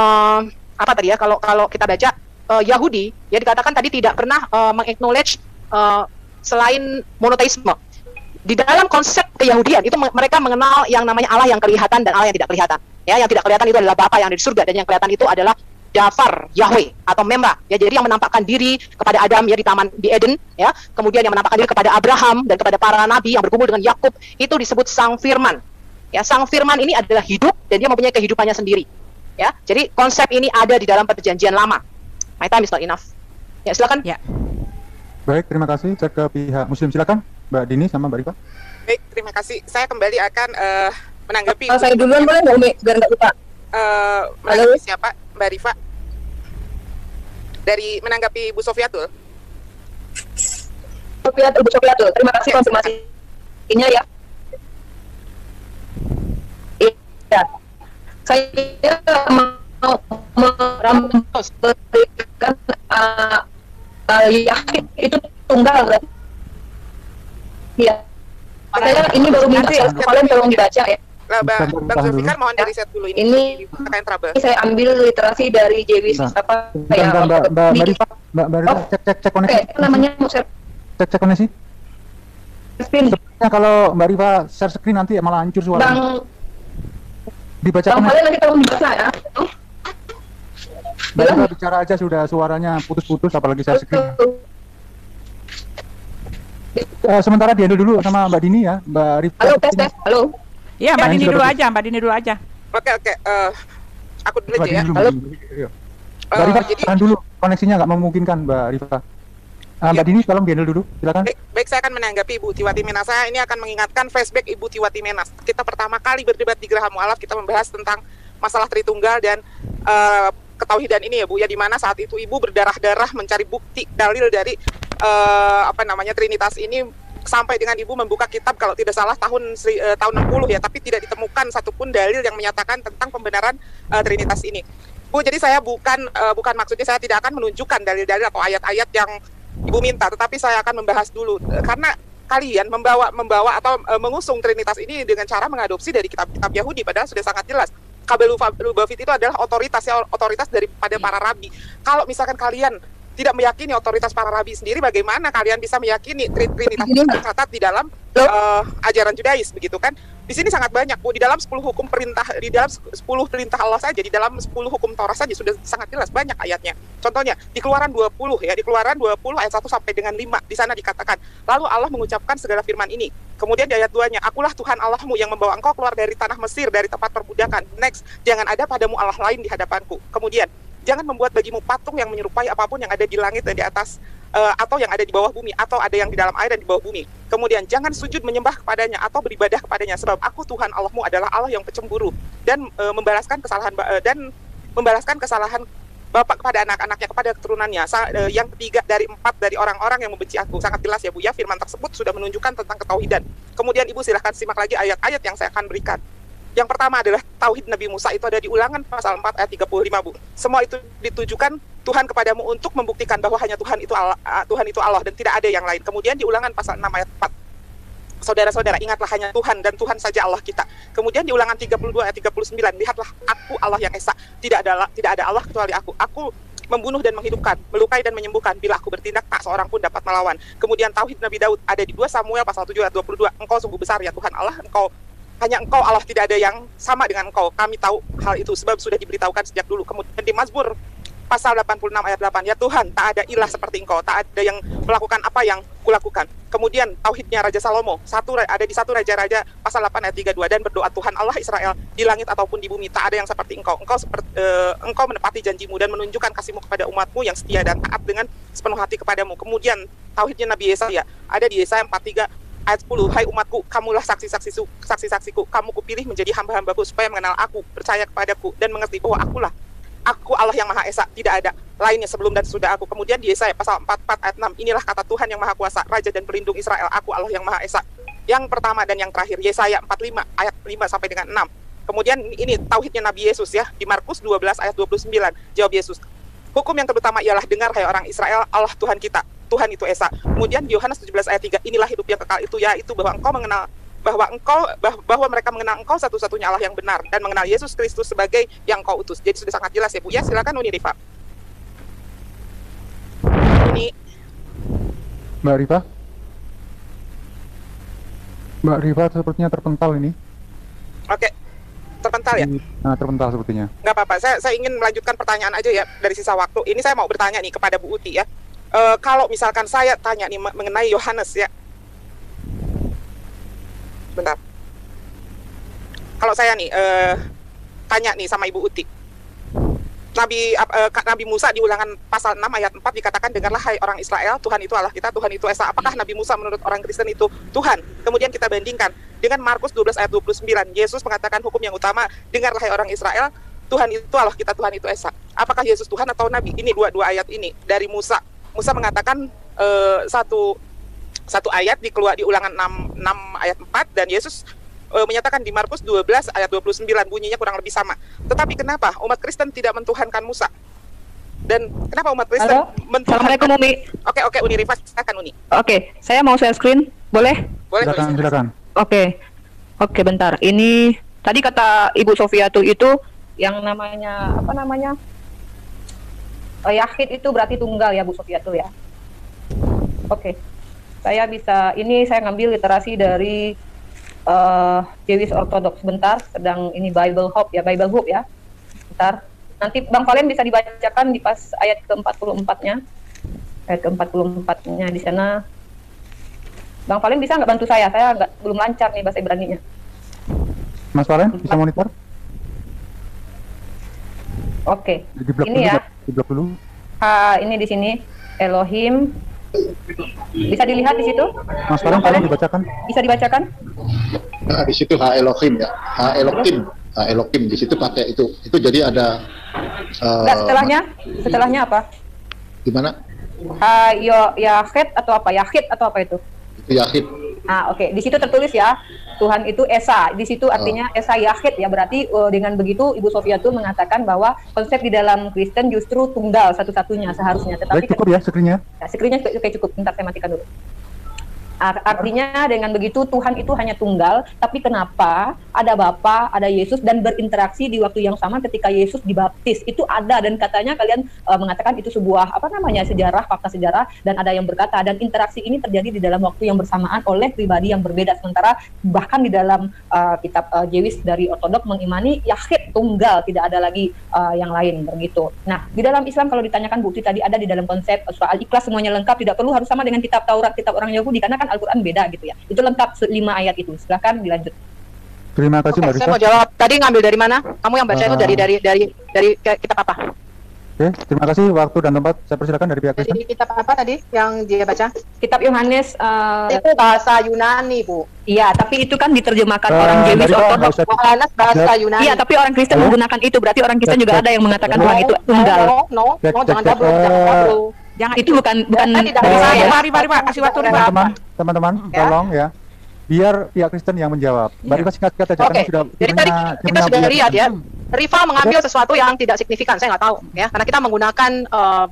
Speaker 4: apa tadi ya, kalau kita baca Yahudi ya, dikatakan tadi tidak pernah mengaknowledge selain monoteisme. Di dalam konsep keyahudian itu mereka mengenal yang namanya Allah yang kelihatan dan Allah yang tidak kelihatan. Ya, yang tidak kelihatan itu adalah Bapa yang ada di surga, dan yang kelihatan itu adalah Jafar, Yahweh atau Memra. Ya, jadi yang menampakkan diri kepada Adam ya di Eden ya, kemudian yang menampakkan diri kepada Abraham dan kepada para nabi yang berkumpul dengan Yakub, itu disebut Sang Firman. Ya, Sang Firman ini adalah hidup dan dia mempunyai kehidupannya sendiri. Ya, jadi konsep ini ada di dalam Perjanjian Lama. My time is not enough. Ya, silakan.
Speaker 3: Ya.
Speaker 2: Baik, terima kasih. Saya ke pihak Muslim, silakan Mbak Dini sama Mbak Rifa.
Speaker 5: Baik, terima kasih. Saya kembali akan menanggapi.
Speaker 6: Saya duluan boleh nggak, Umi? Biar nggak lupa.
Speaker 5: Menanggapi siapa? Mbak Rifa. Dari menanggapi Bu Sofiatul.
Speaker 6: Bu Sofiatul. Terima kasih konfirmasinya ya. Iya. Saya mau memberikan yakin itu tunggal. Iya. Saya ini baru minta ya, kalian tolong dibaca ya.
Speaker 5: Bang Zulfikar mohon di riset dulu ini trouble.
Speaker 6: Saya ambil literasi dari Jewis apa ya.
Speaker 2: Mbak Rifa, cek koneksi.
Speaker 6: Namanya
Speaker 2: cek koneksi. Sebenarnya kalau Mbak Rifa share screen nanti malah hancur suara. Dibaca koneksi.
Speaker 6: Kalian nanti tolong dibaca ya.
Speaker 2: Mbak Rifa bicara aja sudah suaranya putus-putus, apalagi share screen. Sementara dihandle dulu sama Mbak Dini ya, Mbak Rifa.
Speaker 6: Halo, tes. Halo.
Speaker 3: Iya, Mbak Dini dulu aja.
Speaker 5: Oke. Aku dulu aja ya.
Speaker 2: Halo. Mbak Rifa, tahan dulu, koneksinya nggak memungkinkan Mbak Rifa. Mbak Dini, tolong dihandle dulu, silakan.
Speaker 5: Baik, saya akan menanggapi Ibu Tiwati Menas. Saya ini akan mengingatkan flashback Ibu Tiwati Menas. Kita pertama kali berdebat di Geraha Mu'alaf, kita membahas tentang masalah Tritunggal dan ketauhidan ini ya Bu, ya, di mana saat itu Ibu berdarah-darah mencari bukti dalil dari Trinitas ini, sampai dengan Ibu membuka kitab kalau tidak salah tahun 60 ya, tapi tidak ditemukan satupun dalil yang menyatakan tentang pembenaran Trinitas ini. Bu, jadi saya bukan maksudnya saya tidak akan menunjukkan dalil-dalil atau ayat-ayat yang Ibu minta, tetapi saya akan membahas dulu karena kalian membawa atau mengusung Trinitas ini dengan cara mengadopsi dari kitab-kitab Yahudi, padahal sudah sangat jelas Kabel Lubavitch itu adalah otoritas daripada para rabi. Kalau misalkan kalian tidak meyakini otoritas para rabi sendiri, bagaimana kalian bisa meyakini Trinitas itu tercatat di dalam ajaran Judais, begitu kan? Di sini sangat banyak, Bu. Di dalam 10 hukum perintah, di dalam 10 perintah Allah saja, di dalam 10 hukum Taurat saja sudah sangat jelas banyak ayatnya. Contohnya di Keluaran 20 ya, di Keluaran 20 ayat 1 sampai dengan 5, di sana dikatakan, lalu Allah mengucapkan segala firman ini. Kemudian di ayat 2-nya, akulah Tuhan Allahmu yang membawa engkau keluar dari tanah Mesir, dari tempat perbudakan. Next, jangan ada padamu Allah lain di hadapanku. Kemudian, jangan membuat bagimu patung yang menyerupai apapun yang ada di langit dan di atas, atau yang ada di bawah bumi, atau ada yang di dalam air dan di bawah bumi. Kemudian jangan sujud menyembah kepadanya atau beribadah kepadanya, sebab aku Tuhan Allahmu adalah Allah yang pecemburu dan membalaskan kesalahan bapak kepada anak-anaknya, kepada keturunannya. Yang ketiga dari 4 dari orang-orang yang membenci aku. Sangat jelas ya Bu ya, firman tersebut sudah menunjukkan tentang ketauhidan. Kemudian Ibu silahkan simak lagi ayat-ayat yang saya akan berikan. Yang pertama adalah tauhid Nabi Musa, itu ada di Ulangan pasal 4 ayat 35, Bu. Semua itu ditujukan Tuhan kepadamu untuk membuktikan bahwa hanya Tuhan itu Allah dan tidak ada yang lain. Kemudian di Ulangan pasal 6 ayat 4. Saudara-saudara, ingatlah hanya Tuhan dan Tuhan saja Allah kita. Kemudian di Ulangan 32 ayat 39, lihatlah aku Allah yang esa, tidak ada Allah kecuali aku. Aku membunuh dan menghidupkan, melukai dan menyembuhkan, bila aku bertindak tak seorang pun dapat melawan. Kemudian tauhid Nabi Daud ada di 2 Samuel pasal 7 ayat 22, engkau sungguh besar ya Tuhan Allah, hanya engkau Allah, tidak ada yang sama dengan engkau. Kami tahu hal itu sebab sudah diberitahukan sejak dulu. Kemudian di Mazmur pasal 86 ayat 8, ya Tuhan, tak ada ilah seperti engkau, tak ada yang melakukan apa yang kulakukan. Kemudian tauhidnya Raja Salomo, ada di 1 Raja-Raja pasal 8 ayat 32, dan berdoa Tuhan Allah Israel, di langit ataupun di bumi tak ada yang seperti engkau. Engkau menepati janjimu dan menunjukkan kasihmu kepada umatmu yang setia dan taat dengan sepenuh hati kepadamu. Kemudian tauhidnya Nabi Yesaya ada di Yesaya 43 ayat 10, hai umatku, kamulah saksi-saksiku, kamu kupilih menjadi hamba-hambaku supaya mengenal aku, percaya kepadaku, dan mengerti bahwa aku Allah yang Maha Esa, tidak ada lainnya sebelum dan sesudah aku. Kemudian di Yesaya pasal 44 ayat 6, inilah kata Tuhan yang Maha Kuasa, Raja dan Pelindung Israel, aku Allah yang Maha Esa. Yang pertama dan yang terakhir, Yesaya 45 ayat 5 sampai dengan 6. Kemudian ini tauhidnya Nabi Yesus ya, di Markus 12 ayat 29, jawab Yesus, hukum yang terutama ialah dengar hai orang Israel, Allah Tuhan kita, Tuhan itu Esa. Kemudian di Yohanes 17 ayat 3, inilah hidup yang kekal itu, yaitu bahwa mereka mengenal engkau satu-satunya Allah yang benar dan mengenal Yesus Kristus sebagai yang kau utus. Jadi sudah sangat jelas ya Bu ya. Silakan Uni Rifa.
Speaker 2: Mbak Rifa sepertinya terpental ini.
Speaker 5: Oke. Terpental ya?
Speaker 2: Terpental sepertinya.
Speaker 5: Nggak apa-apa, saya ingin melanjutkan pertanyaan aja ya dari sisa waktu. Ini saya mau bertanya nih kepada Bu Uti ya. Kalau misalkan saya tanya nih mengenai Yohanes ya. Bentar. Kalau saya nih tanya nih sama Ibu Uti. Nabi Musa di Ulangan pasal 6 ayat 4 dikatakan, dengarlah hai orang Israel, Tuhan itu Allah kita, Tuhan itu Esa. Apakah Nabi Musa menurut orang Kristen itu Tuhan? Kemudian kita bandingkan dengan Markus 12 ayat 29. Yesus mengatakan hukum yang utama, dengarlah hai orang Israel, Tuhan itu Allah kita, Tuhan itu Esa. Apakah Yesus Tuhan atau Nabi? Ini dua ayat ini dari Musa. Musa mengatakan satu ayat di Ulangan 6 ayat 4, dan Yesus menyatakan di Markus 12 ayat 29, bunyinya kurang lebih sama. Tetapi kenapa umat Kristen tidak mentuhankan Musa? Dan kenapa umat Kristen
Speaker 6: Assalamualaikum Umi.
Speaker 5: Oke, Uni Rifa, silakan Uni.
Speaker 6: Oke, saya mau share screen, boleh?
Speaker 5: Boleh.
Speaker 2: Silakan.
Speaker 6: Oke, bentar. Ini tadi kata Ibu Sofiatul itu yang namanya apa namanya? Yahid itu berarti tunggal ya Bu Sofiatul ya. Oke. Saya ngambil literasi dari Jewish Orthodox. Bentar, sedang ini Bible Hope ya. Bentar. Nanti Bang Valen bisa dibacakan di pas ayat ke-44-nya. Ayat ke-44-nya di sana. Bang Valen bisa nggak bantu saya? Saya belum lancar nih bahasa Ibraninya.
Speaker 2: Mas Valen bisa monitor?
Speaker 6: Oke.
Speaker 2: Di blok
Speaker 6: ini
Speaker 2: dulu,
Speaker 6: ya.
Speaker 2: Di blok dulu.
Speaker 6: Ini di sini Elohim Bisa dilihat di situ?
Speaker 2: Mas Farhan, tolong dibacakan.
Speaker 6: Bisa dibacakan?
Speaker 7: Nah, di situ H Elohim ya, H Elohim di situ pakai itu jadi ada
Speaker 6: Enggak, setelahnya apa?
Speaker 7: gimana?
Speaker 6: Yahid atau apa? Yahid atau apa itu?
Speaker 7: Itu Yahid.
Speaker 6: Oke. Di situ tertulis ya, Tuhan itu Esa. Di situ artinya Esa Yahid ya. Berarti dengan begitu Ibu Sofiatul mengatakan bahwa konsep di dalam Kristen justru tunggal satu-satunya seharusnya. Tetapi
Speaker 2: Baik, cukup ya screen-nya.
Speaker 6: Screen-nya cukup. Bentar saya matikan dulu. Artinya dengan begitu Tuhan itu hanya tunggal, tapi kenapa ada Bapa, ada Yesus dan berinteraksi di waktu yang sama ketika Yesus dibaptis itu ada, dan katanya kalian mengatakan itu sebuah sejarah, fakta sejarah, dan ada yang berkata dan interaksi ini terjadi di dalam waktu yang bersamaan oleh pribadi yang berbeda, sementara bahkan di dalam kitab Jewish dari Ortodok mengimani Yahid tunggal, tidak ada lagi yang lain begitu. Nah, di dalam Islam kalau ditanyakan bukti tadi ada di dalam konsep soal ikhlas semuanya lengkap, tidak perlu harus sama dengan kitab Taurat, kitab orang Yahudi, karena kan Al-Quran beda gitu ya. Itu lengkap 5 ayat itu. Silakan dilanjut.
Speaker 2: Terima kasih Mbak Risa.
Speaker 4: Saya mau jawab. Tadi ngambil dari mana? Kamu yang baca itu dari kitab apa?
Speaker 2: Oke, terima kasih waktu dan tempat. Saya persilakan dari pihak Kristen.
Speaker 4: Dari kitab apa tadi yang dia baca?
Speaker 6: Kitab Yohanes
Speaker 4: Itu bahasa Yunani, Bu.
Speaker 6: iya, tapi itu kan diterjemahkan orang Jewish Ortodok.
Speaker 4: Yohanes bahasa Yunani.
Speaker 6: Iya, tapi orang Kristen menggunakan itu. Berarti orang Kristen juga ada yang mengatakan Tuhan itu tunggal.
Speaker 4: No, jangan double.
Speaker 3: Jangan
Speaker 6: Itu bukan
Speaker 3: tidak
Speaker 4: bisa
Speaker 3: saya.
Speaker 4: ya.
Speaker 3: Mari Pak, kasih waktu Rifa.
Speaker 2: Teman-teman,
Speaker 4: Ya.
Speaker 2: tolong ya. Biar pihak Kristen yang menjawab. Mbak Risa singkat aja, karena
Speaker 4: Oke,
Speaker 2: sudah
Speaker 4: jadi tadi kita sudah lihat ya, Rifa mengambil sesuatu yang tidak signifikan, saya nggak tahu ya, karena kita menggunakan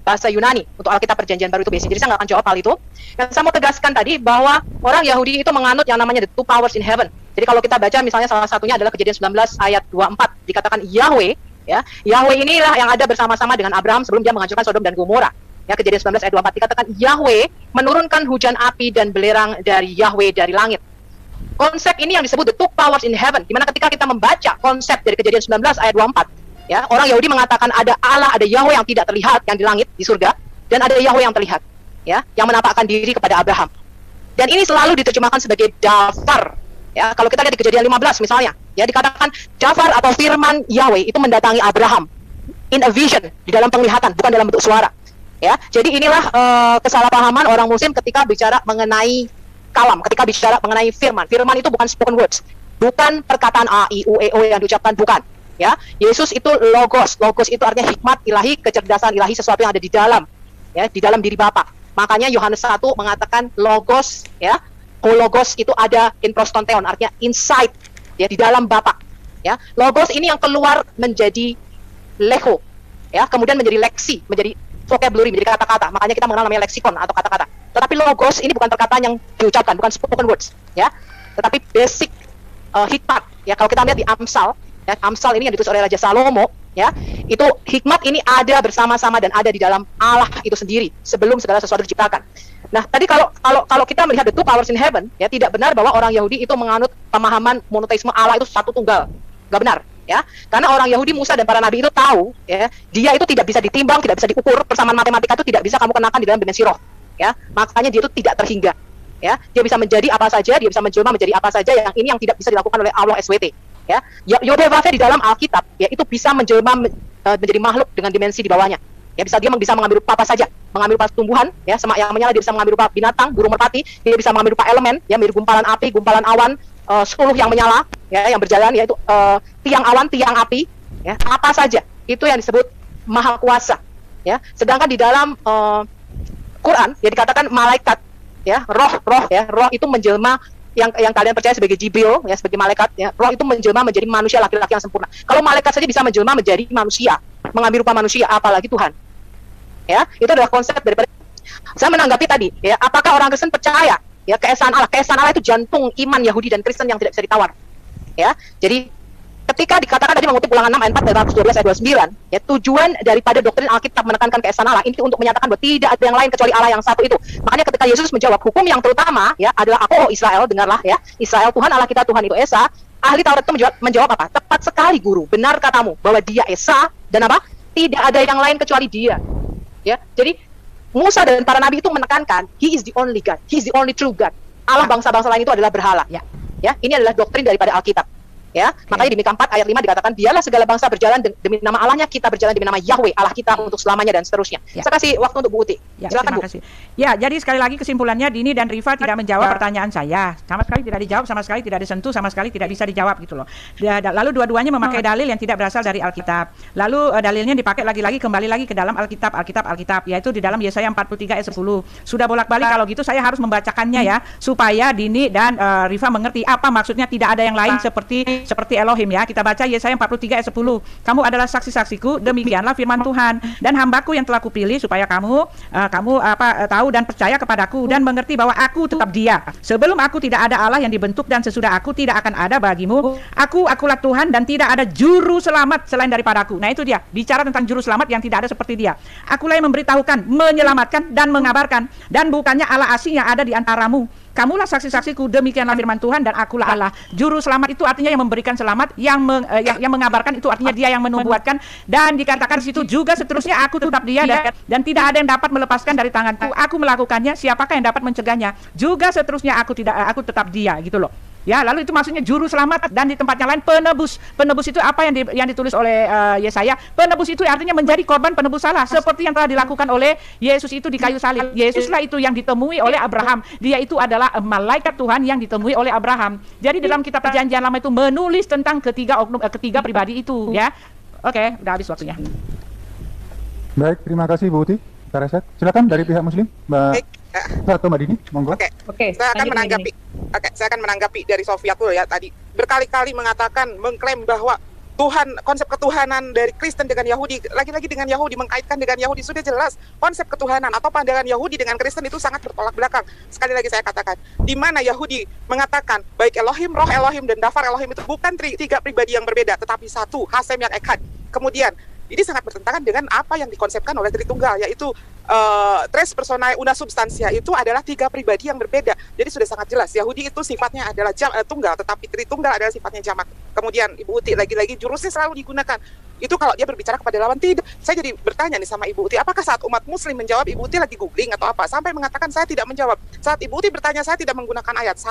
Speaker 4: bahasa Yunani untuk Alkitab Perjanjian Baru itu biasanya, jadi saya nggak akan jawab hal itu. Yang saya mau tegaskan tadi bahwa orang Yahudi itu menganut yang namanya the two powers in heaven. Jadi kalau kita baca misalnya salah satunya adalah Kejadian 19 ayat 24, dikatakan Yahweh, ya, Yahweh inilah yang ada bersama-sama dengan Abraham sebelum dia menghancurkan Sodom dan Gomora. Ya, Kejadian 19 ayat 24 dikatakan Yahweh menurunkan hujan api dan belerang dari Yahweh dari langit. Konsep ini yang disebut the two powers in heaven, dimana ketika kita membaca konsep dari Kejadian 19 ayat 24, ya, orang Yahudi mengatakan ada Allah, ada Yahweh yang tidak terlihat yang di langit, di surga, dan ada Yahweh yang terlihat, ya, yang menampakkan diri kepada Abraham. Dan ini selalu diterjemahkan sebagai dafar. Ya, kalau kita lihat di Kejadian 15 misalnya, ya, dikatakan dafar atau firman Yahweh itu mendatangi Abraham in a vision, di dalam penglihatan, bukan dalam bentuk suara. Ya, jadi inilah kesalahpahaman orang Muslim ketika bicara mengenai kalam, ketika bicara mengenai firman. Firman itu bukan spoken words, bukan perkataan a, i, u, e, o yang diucapkan, bukan. Ya, Yesus itu logos. Logos itu artinya hikmat ilahi, kecerdasan ilahi, sesuatu yang ada di dalam, ya, di dalam diri Bapa. Makanya Yohanes 1 mengatakan logos, ya, hologos itu ada in prostonteon, artinya inside, ya, di dalam Bapa. Ya, logos ini yang keluar menjadi leho, ya, kemudian menjadi leksi, menjadi vocabulary, menjadi kata-kata. Makanya kita mengenal namanya leksikon atau kata-kata. Tetapi logos ini bukan perkataan yang diucapkan, bukan spoken words, ya, tetapi basic hikmat. Ya, kalau kita lihat di Amsal, ya, Amsal ini yang ditulis oleh Raja Salomo, ya, itu hikmat ini ada bersama-sama dan ada di dalam Allah itu sendiri sebelum segala sesuatu diciptakan. Nah, tadi kalau kita melihat the two powers in heaven, ya, tidak benar bahwa orang Yahudi itu menganut pemahaman monoteisme Allah itu satu tunggal. Nggak benar. Ya, karena orang Yahudi, Musa dan para nabi itu tahu, ya, dia itu tidak bisa ditimbang, tidak bisa diukur, persamaan matematika itu tidak bisa kamu kenakan di dalam dimensi roh, ya, makanya dia itu tidak terhingga, ya, dia bisa menjadi apa saja, dia bisa menjelma menjadi apa saja, yang ini yang tidak bisa dilakukan oleh Allah SWT, ya, Yodhe-Vavhe di dalam Alkitab, ya, itu bisa menjelma menjadi makhluk dengan dimensi di bawahnya, ya, bisa mengambil rupa apa saja, mengambil rupa tumbuhan, ya, semak yang menyala, dia bisa mengambil rupa binatang, burung merpati, dia bisa mengambil rupa elemen, ya, mirip gumpalan api, gumpalan awan, 10 yang menyala, ya, yang berjalan, yaitu tiang awan, tiang api, ya, apa saja itu yang disebut maha kuasa, ya. Sedangkan di dalam Quran, ya, dikatakan malaikat, ya, roh, ya, roh itu menjelma yang kalian percaya sebagai Jibril, ya, sebagai malaikat, ya, roh itu menjelma menjadi manusia laki-laki yang sempurna. Kalau malaikat saja bisa menjelma menjadi manusia, mengambil rupa manusia, apalagi Tuhan, ya. Itu adalah konsep daripada. Saya menanggapi tadi, ya, apakah orang Kristen percaya, ya, keesaan Allah? Keesaan Allah itu jantung iman Yahudi dan Kristen yang tidak bisa ditawar, ya. Jadi ketika dikatakan tadi mengutip Ulangan 6 ayat 4 dari 12 ayat 29, ya, tujuan daripada doktrin Alkitab menekankan keesaan Allah ini untuk menyatakan bahwa tidak ada yang lain kecuali Allah yang satu itu. Makanya ketika Yesus menjawab hukum yang terutama, ya, adalah aku, oh Israel, dengarlah, ya, Israel, Tuhan Allah kita, Tuhan itu Esa. Ahli Taurat itu menjawab apa? Tepat sekali guru, benar katamu bahwa dia Esa dan apa? Tidak ada yang lain kecuali dia. Ya, jadi Musa dan para nabi itu menekankan He is the only God, He is the only true God. Allah bangsa-bangsa lain itu adalah berhala. Ya, ini adalah doktrin daripada Alkitab. Ya, makanya di Mika 4 ayat 5 dikatakan biarlah segala bangsa berjalan demi nama Allahnya, kita berjalan demi nama Yahweh Allah kita untuk selamanya dan seterusnya. Saya kasih waktu untuk Bu Uti. Silakan, Bu.
Speaker 3: Terima kasih. Ya, jadi sekali lagi kesimpulannya Dini dan Rifa tidak menjawab pertanyaan saya. Sama sekali tidak dijawab, sama sekali tidak disentuh, sama sekali tidak bisa dijawab gitu loh. Lalu dua-duanya memakai dalil yang tidak berasal dari Alkitab. Lalu dalilnya dipakai lagi-lagi kembali lagi ke dalam Alkitab, yaitu di dalam Yesaya 43 ayat 10. Sudah bolak-balik kalau gitu saya harus membacakannya ya, supaya Dini dan Rifa mengerti apa maksudnya tidak ada yang lain seperti Elohim ya. Kita baca Yesaya 43 ayat 10. Kamu adalah saksi-saksiku, demikianlah firman Tuhan. Dan hambaku yang telah kupilih supaya kamu tahu dan percaya kepadaku dan mengerti bahwa aku tetap Dia. Sebelum aku tidak ada Allah yang dibentuk dan sesudah aku tidak akan ada bagimu. Akulah Tuhan dan tidak ada juru selamat selain daripadaku. Nah itu dia, bicara tentang juru selamat yang tidak ada seperti Dia. Akulah yang memberitahukan, menyelamatkan dan mengabarkan, dan bukannya Allah asing yang ada di antaramu. Kamulah saksi-saksiku, demikianlah firman Tuhan, dan akulah Allah. Juru selamat itu artinya yang memberikan selamat, yang mengabarkan itu artinya Dia yang menubuatkan, dan dikatakan di situ juga seterusnya aku tetap Dia dan tidak ada yang dapat melepaskan dari tanganku. Aku melakukannya, siapakah yang dapat mencegahnya? Juga seterusnya aku tetap Dia gitu loh. Ya, lalu itu maksudnya juru selamat, dan di tempatnya lain penebus. Penebus itu apa yang ditulis oleh Yesaya? Penebus itu artinya menjadi korban penebus salah, seperti yang telah dilakukan oleh Yesus itu di kayu salib. Yesuslah itu yang ditemui oleh Abraham. Dia itu adalah malaikat Tuhan yang ditemui oleh Abraham. Jadi dalam kitab Perjanjian Lama itu menulis tentang ketiga pribadi itu, ya. Oke, udah habis waktunya.
Speaker 2: Baik, terima kasih Bu Uti. Kita reset. Silakan dari pihak Muslim, Mbak atau Mbak Dini, monggo.
Speaker 5: Oke. Saya akan menanggapi dari Sofiatul ya tadi. Berkali-kali mengklaim bahwa Tuhan, konsep ketuhanan dari Kristen dengan Yahudi, lagi-lagi dengan Yahudi, mengkaitkan dengan Yahudi, sudah jelas konsep ketuhanan atau pandangan Yahudi dengan Kristen itu sangat bertolak belakang. Sekali lagi saya katakan, di mana Yahudi mengatakan baik Elohim, Roh Elohim, dan Dafar Elohim itu bukan tiga pribadi yang berbeda, tetapi satu, Hasem yang Echad. Kemudian ini sangat bertentangan dengan apa yang dikonsepkan oleh Tritunggal, yaitu tres personae una substantia itu adalah tiga pribadi yang berbeda. Jadi sudah sangat jelas Yahudi itu sifatnya adalah tunggal, tetapi Tritunggal adalah sifatnya jamak. Kemudian Ibu Uti lagi-lagi jurusnya selalu digunakan. Itu kalau dia berbicara kepada lawan, tidak. Saya jadi bertanya nih sama Ibu Uti, apakah saat umat Muslim menjawab Ibu Uti lagi googling atau apa? Sampai mengatakan saya tidak menjawab. Saat Ibu Uti bertanya saya tidak menggunakan ayat.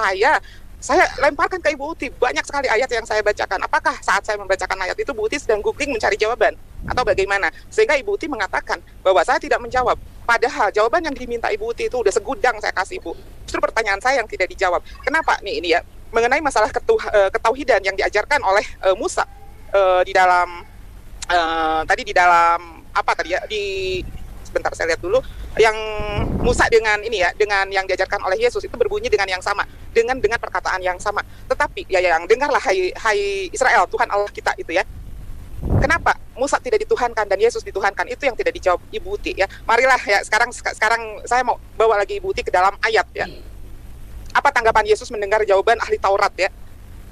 Speaker 5: Saya lemparkan ke Ibu Uti banyak sekali ayat yang saya bacakan. Apakah saat saya membacakan ayat itu Bu Uti sedang googling mencari jawaban atau bagaimana? Sehingga Ibu Uti mengatakan bahwa saya tidak menjawab. Padahal jawaban yang diminta Ibu Uti itu udah segudang saya kasih, Bu. Justru pertanyaan saya yang tidak dijawab. Kenapa ini ya? Mengenai masalah ketauhidan yang diajarkan oleh Musa di dalam sebentar saya lihat dulu, yang Musa dengan dengan yang diajarkan oleh Yesus itu berbunyi dengan yang sama, dengan perkataan yang sama. Tetapi ya yang dengarlah hai Israel, Tuhan Allah kita itu ya. Kenapa Musa tidak dituhankan dan Yesus dituhankan? Itu yang tidak dijawab Ibu Uti ya. Marilah ya sekarang saya mau bawa lagi Ibu Uti ke dalam ayat ya. Apa tanggapan Yesus mendengar jawaban ahli Taurat ya?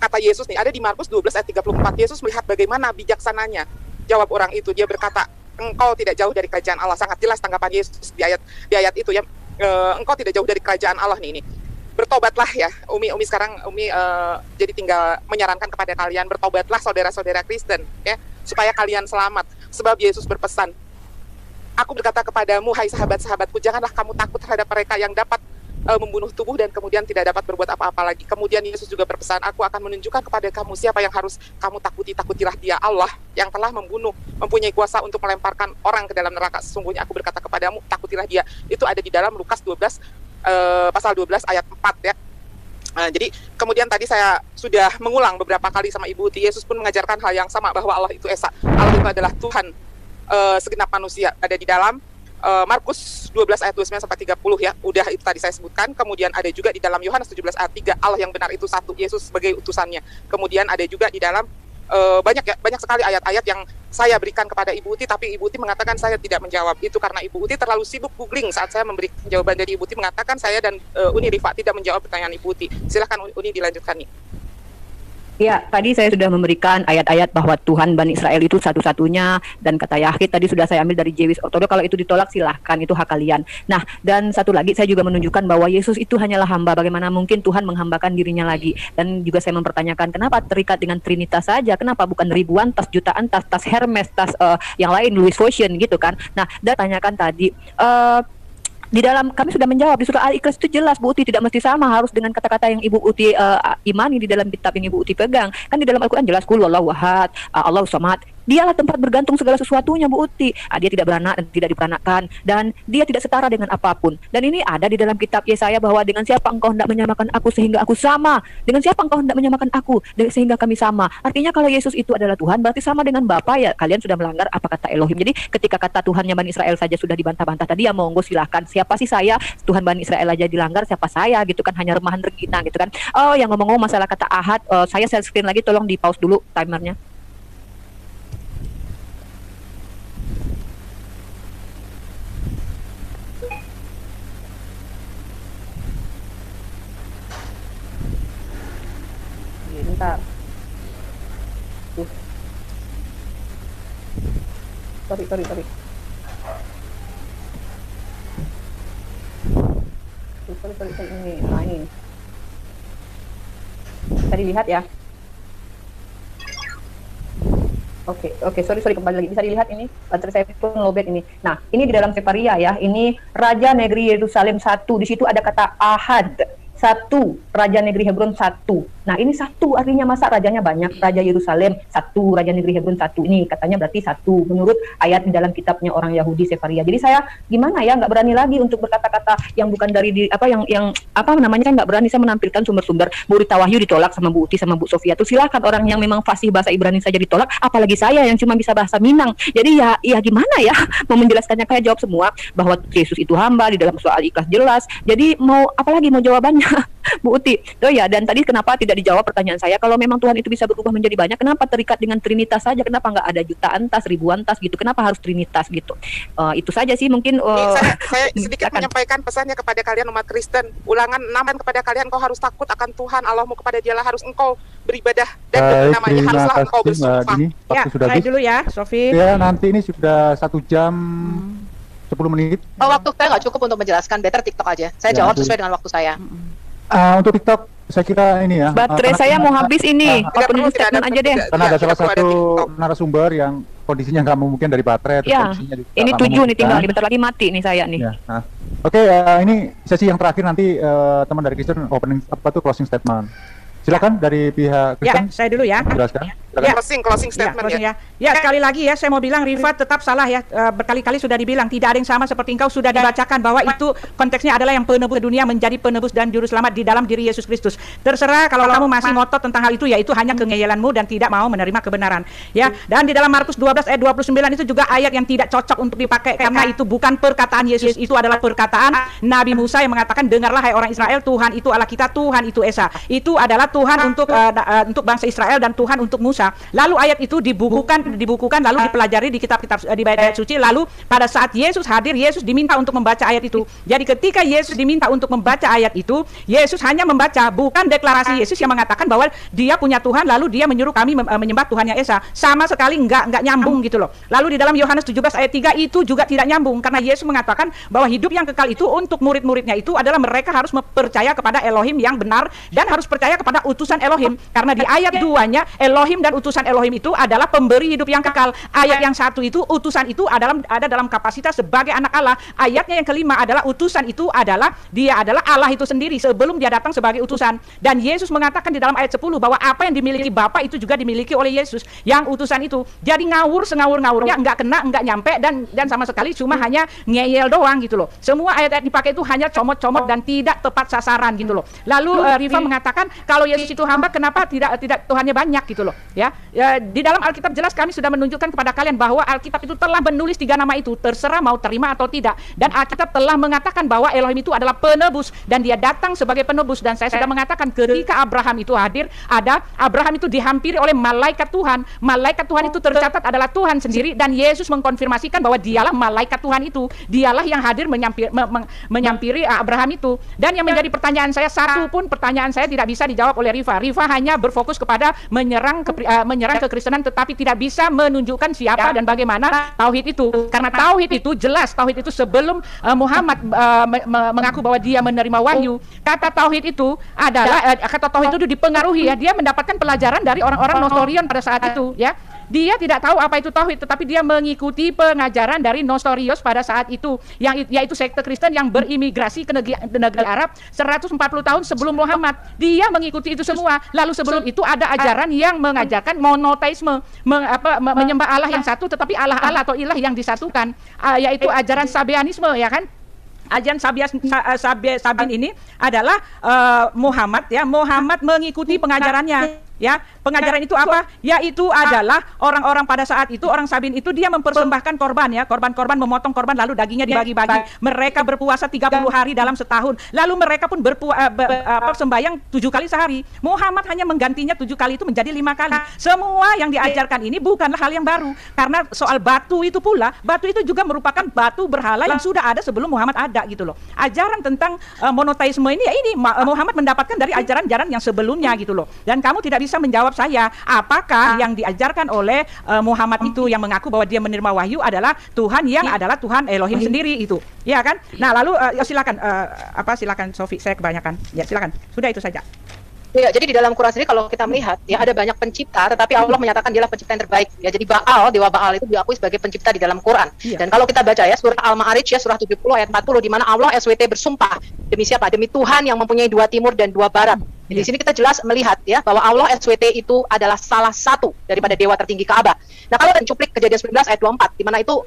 Speaker 5: Kata Yesus nih ada di Markus 12 ayat 34. Yesus melihat bagaimana bijaksananya jawab orang itu. Dia berkata, engkau tidak jauh dari kerajaan Allah. Sangat jelas tanggapan Yesus di ayat itu ya. Engkau tidak jauh dari kerajaan Allah nih ini. Bertobatlah ya, Umi sekarang jadi tinggal menyarankan kepada kalian, bertobatlah saudara-saudara Kristen ya, supaya kalian selamat. Sebab Yesus berpesan, aku berkata kepadamu, hai sahabat-sahabatku, janganlah kamu takut terhadap mereka yang dapat membunuh tubuh dan kemudian tidak dapat berbuat apa-apa lagi. Kemudian Yesus juga berpesan, aku akan menunjukkan kepada kamu siapa yang harus kamu takuti. Takutilah Dia, Allah yang telah membunuh, mempunyai kuasa untuk melemparkan orang ke dalam neraka. Sesungguhnya aku berkata kepadamu, takutilah Dia. Itu ada di dalam Lukas 12 pasal 12 ayat 4 ya. Jadi kemudian tadi saya sudah mengulang beberapa kali sama Ibu Uti, Yesus pun mengajarkan hal yang sama, bahwa Allah itu Esa. Allah itu adalah Tuhan segenap manusia. Ada di dalam Markus 12 ayat 29 sampai 30 ya. Udah itu tadi saya sebutkan. Kemudian ada juga di dalam Yohanes 17 ayat 3, Allah yang benar itu satu, Yesus sebagai utusannya. Kemudian ada juga di dalam banyak sekali ayat-ayat yang saya berikan kepada Ibu Uti, tapi Ibu Uti mengatakan saya tidak menjawab. Itu karena Ibu Uti terlalu sibuk googling saat saya memberi jawaban. Jadi Ibu Uti mengatakan saya dan Uni Rifa tidak menjawab pertanyaan Ibu Uti. Silakan Uni dilanjutkan nih.
Speaker 6: Ya, tadi saya sudah memberikan ayat-ayat bahwa Tuhan Bani Israel itu satu-satunya, dan kata Yahid tadi sudah saya ambil dari Jewis Ortodok. Kalau itu ditolak silahkan, itu hak kalian. Nah, dan satu lagi saya juga menunjukkan bahwa Yesus itu hanyalah hamba. Bagaimana mungkin Tuhan menghambakan dirinya lagi? Dan juga saya mempertanyakan kenapa terikat dengan Trinitas saja? Kenapa bukan ribuan tas, jutaan tas Hermes, tas yang lain Louis Vuitton gitu kan? Nah, dan tanyakan tadi Di dalam kami sudah menjawab di surah Al-Ikhlas itu jelas Bu Uti, tidak mesti sama harus dengan kata-kata yang Ibu Uti imani di dalam kitab yang Ibu Uti pegang. Kan di dalam Al-Qur'an jelas qul wallahu ahad, Allahu samad. Dialah tempat bergantung segala sesuatunya Bu Uti. Dia tidak beranak dan tidak diperanakan dan dia tidak setara dengan apapun. Dan ini ada di dalam kitab Yesaya bahwa dengan siapa engkau hendak menyamakan aku sehingga aku sama, dengan siapa engkau hendak menyamakan aku sehingga kami sama. Artinya kalau Yesus itu adalah Tuhan berarti sama dengan Bapa, ya kalian sudah melanggar apa kata Elohim. Jadi ketika kata Tuhannya Bani Israel saja sudah dibantah-bantah tadi, ya monggo silahkan. Siapa sih saya? Tuhan Bani Israel aja dilanggar, siapa saya gitu kan, hanya remahan regina gitu kan. Oh, yang ngomong-ngomong masalah kata ahad, saya share screen lagi, tolong di pause dulu timernya. Bentar. Sorry. Ini. Nah, ini. Bisa dilihat ya. Oke, sorry kembali lagi. Bisa dilihat ini, baterai saya pun lowbat ini. Nah, ini di dalam Sefaria ya. Ini Raja Negeri Yerusalem 1. Di situ ada kata ahad. 1, Raja Negeri Hebron 1. Nah, ini 1 artinya masa rajanya banyak. Raja Yerusalem 1, Raja Negeri Hebron 1. Ini katanya berarti 1 menurut ayat di dalam kitabnya orang Yahudi Sefaria. Jadi saya gimana ya, nggak berani lagi untuk berkata-kata yang bukan dari yang apa namanya, nggak berani saya menampilkan sumber-sumber. Murid Tawahyu ditolak sama Bu Uti sama Bu Sofia. Tuh silakan orang yang memang fasih bahasa Ibrani saja ditolak, apalagi saya yang cuma bisa bahasa Minang. Jadi ya gimana ya mau menjelaskannya, kayak jawab semua bahwa Yesus itu hamba di dalam surah Al-Ikhlas jelas. Jadi mau apalagi mau jawabannya Bu Uti. Oh ya, dan tadi kenapa tidak dijawab pertanyaan saya, kalau memang Tuhan itu bisa berubah menjadi banyak, kenapa terikat dengan Trinitas saja, kenapa nggak ada jutaan tas, ribuan tas gitu, kenapa harus Trinitas gitu. Itu saja sih mungkin.
Speaker 5: Saya sedikit menyampaikan pesannya kepada kalian umat Kristen. Ulangan 6 kepada kalian, engkau harus takut akan Tuhan Allahmu, kepada Dialah harus engkau beribadah dan namanya haruslah engkau bersumpah.
Speaker 3: Ya, saya dulu ya, Sofi.
Speaker 2: Ya, nanti ini sudah 1 jam 10 menit.
Speaker 4: Waktu saya nggak cukup untuk menjelaskan, better TikTok aja. Saya jawab sesuai dengan waktu saya.
Speaker 2: Untuk TikTok saya kira ini ya.
Speaker 6: Baterai saya mau habis ini. Opening statement aja deh.
Speaker 2: Karena ada salah satu narasumber yang kondisinya nggak memungkinkan dari baterai.
Speaker 6: Ya, ini 7 nih tinggal, bentar lagi mati nih saya nih.
Speaker 2: Ya, Oke, ini sesi yang terakhir, nanti teman dari Kristen opening closing statement. Silakan dari pihak Kristen.
Speaker 3: Ya, saya dulu ya.
Speaker 2: Jelaskan.
Speaker 5: Ya, closing statement ya.
Speaker 3: Ya, sekali lagi ya, saya mau bilang Rifa tetap salah ya. Berkali-kali sudah dibilang tidak ada yang sama seperti engkau sudah dibacakan bahwa itu konteksnya adalah yang penebus dunia menjadi penebus dan juru selamat di dalam diri Yesus Kristus. Terserah kalau kamu masih ngotot tentang hal itu, ya itu hanya kengeyelanmu dan tidak mau menerima kebenaran. Ya, dan di dalam Markus 12 ayat 29 itu juga ayat yang tidak cocok untuk dipakai karena itu bukan perkataan Yesus, itu adalah perkataan Nabi Musa yang mengatakan, dengarlah hai orang Israel, Tuhan itu Allah kita, Tuhan itu Esa. Itu adalah Tuhan untuk bangsa Israel dan Tuhan untuk Musa. Lalu ayat itu dibukukan lalu dipelajari di kitab-kitab di ayat suci. Lalu pada saat Yesus hadir, Yesus diminta untuk membaca ayat itu. Jadi ketika Yesus diminta untuk membaca ayat itu, Yesus hanya membaca, bukan deklarasi Yesus yang mengatakan bahwa dia punya Tuhan lalu dia menyuruh kami menyembah Tuhan yang Esa. Sama sekali enggak nyambung gitu loh. Lalu di dalam Yohanes 17 ayat 3 itu juga tidak nyambung karena Yesus mengatakan bahwa hidup yang kekal itu untuk murid-muridnya itu adalah mereka harus percaya kepada Elohim yang benar dan harus percaya kepada utusan Elohim. Karena di ayat 2-nya Elohim dan utusan Elohim itu adalah pemberi hidup yang kekal. Ayat yang 1 itu utusan itu ada dalam kapasitas sebagai anak Allah. Ayatnya yang kelima adalah utusan itu adalah dia adalah Allah itu sendiri sebelum dia datang sebagai utusan. Dan Yesus mengatakan di dalam ayat 10 bahwa apa yang dimiliki Bapa itu juga dimiliki oleh Yesus yang utusan itu. Jadi ngawur sengawur-ngawurnya, enggak kena, enggak nyampe dan sama sekali cuma hanya ngeyel doang gitu loh. Semua ayat-ayat dipakai itu hanya comot-comot dan tidak tepat sasaran gitu loh. Lalu Rifa mengatakan kalau Yesus itu hamba, kenapa tidak Tuhannya banyak gitu loh ya. Di dalam Alkitab jelas kami sudah menunjukkan kepada kalian bahwa Alkitab itu telah menulis 3 nama itu, terserah mau terima atau tidak. Dan Alkitab telah mengatakan bahwa Elohim itu adalah penebus dan dia datang sebagai penebus. Dan saya sudah mengatakan ketika Abraham itu hadir, Abraham itu dihampiri oleh malaikat Tuhan. Malaikat Tuhan itu tercatat adalah Tuhan sendiri dan Yesus mengkonfirmasikan bahwa dialah malaikat Tuhan itu. Dialah yang hadir menyampiri Abraham itu. Dan yang menjadi pertanyaan saya, satu pun pertanyaan saya tidak bisa dijawab oleh Rifa. Rifa hanya berfokus kepada menyerang kekristenan tetapi tidak bisa menunjukkan siapa dan bagaimana tauhid itu. Karena tauhid itu jelas, tauhid itu sebelum Muhammad mengaku bahwa dia menerima wahyu, kata tauhid itu adalah kata tauhid itu dipengaruhi ya, dia mendapatkan pelajaran dari orang-orang Nestorian pada saat itu ya. Dia tidak tahu apa itu tauhid, tetapi dia mengikuti pengajaran dari Nestorius pada saat itu, yang yaitu sekte Kristen yang berimigrasi ke negeri Arab 140 tahun sebelum Muhammad. Dia mengikuti itu semua. Lalu sebelum itu ada ajaran yang mengajarkan monoteisme, menyembah Allah yang satu, tetapi Allah atau ilah yang disatukan, yaitu ajaran Sabianisme, ya kan? Ajaran Sabin ini adalah Muhammad, ya. Muhammad mengikuti pengajarannya. Ya, pengajaran itu apa? Yaitu adalah orang-orang pada saat itu, orang Sabin itu dia mempersembahkan korban, ya, korban-korban, memotong korban lalu dagingnya dibagi-bagi. Mereka berpuasa 30 hari dalam setahun. Lalu mereka pun sembahyang 7 kali sehari. Muhammad hanya menggantinya 7 kali itu menjadi 5 kali. Semua yang diajarkan ini bukanlah hal yang baru. Karena soal batu itu pula, batu itu juga merupakan batu berhala yang sudah ada sebelum Muhammad ada, gitu loh. Ajaran tentang monoteisme ini, ya ini Muhammad mendapatkan dari ajaran-ajaran yang sebelumnya, gitu loh. Dan kamu tidak bisa menjawab saya apakah yang diajarkan oleh Muhammad itu yang mengaku bahwa dia menerima wahyu adalah Tuhan yang adalah Tuhan Elohim sendiri itu, ya kan? Nah, lalu silakan silakan Sofi, saya kebanyakan. Ya, silakan. Sudah itu saja.
Speaker 4: Ya, jadi di dalam Quran sendiri kalau kita melihat, ya ada banyak pencipta, tetapi Allah menyatakan dialah pencipta yang terbaik. Ya, jadi Baal, dewa Baal itu diakui sebagai pencipta di dalam Quran. Dan kalau kita baca ya surah Al-Ma'arij ya surah 70 ayat 40 di mana Allah SWT bersumpah demi siapa? Demi Tuhan yang mempunyai 2 timur dan 2 barat. Jadi di sini kita jelas melihat ya bahwa Allah SWT itu adalah salah satu daripada dewa tertinggi Ka'bah. Nah, kalau mencuplik Kejadian 19 ayat 24 di mana itu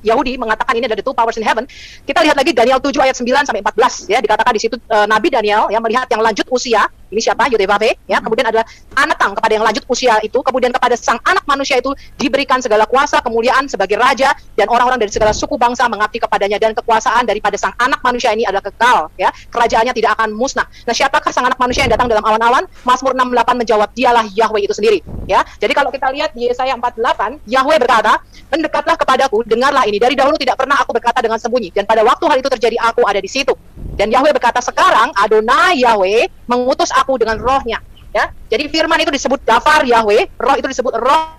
Speaker 4: Yahudi mengatakan ini ada the two powers in heaven. Kita lihat lagi Daniel 7 ayat 9 sampai 14 ya, dikatakan di situ Nabi Daniel yang melihat yang lanjut usia, ini siapa? Yudhebave ya, kemudian adalah anak datang kepada yang lanjut usia itu, kemudian kepada sang anak manusia itu diberikan segala kuasa, kemuliaan sebagai raja, dan orang-orang dari segala suku bangsa mengabdi kepadanya, dan kekuasaan daripada sang anak manusia ini adalah kekal ya, kerajaannya tidak akan musnah. Nah, siapakah sang anak manusia yang datang dalam awan-awan? Mazmur 68 menjawab, dialah Yahweh itu sendiri ya. Jadi kalau kita lihat di Yesaya 48, Yahweh berkata, mendekatlah kepadaku, dengarlah ini, dari dahulu tidak pernah aku berkata dengan sembunyi, dan pada waktu hal itu terjadi aku ada di situ. Dan Yahweh berkata, sekarang Adonai Yahweh mengutus aku dengan rohnya ya. Jadi firman itu disebut Dafar Yahweh, roh itu disebut roh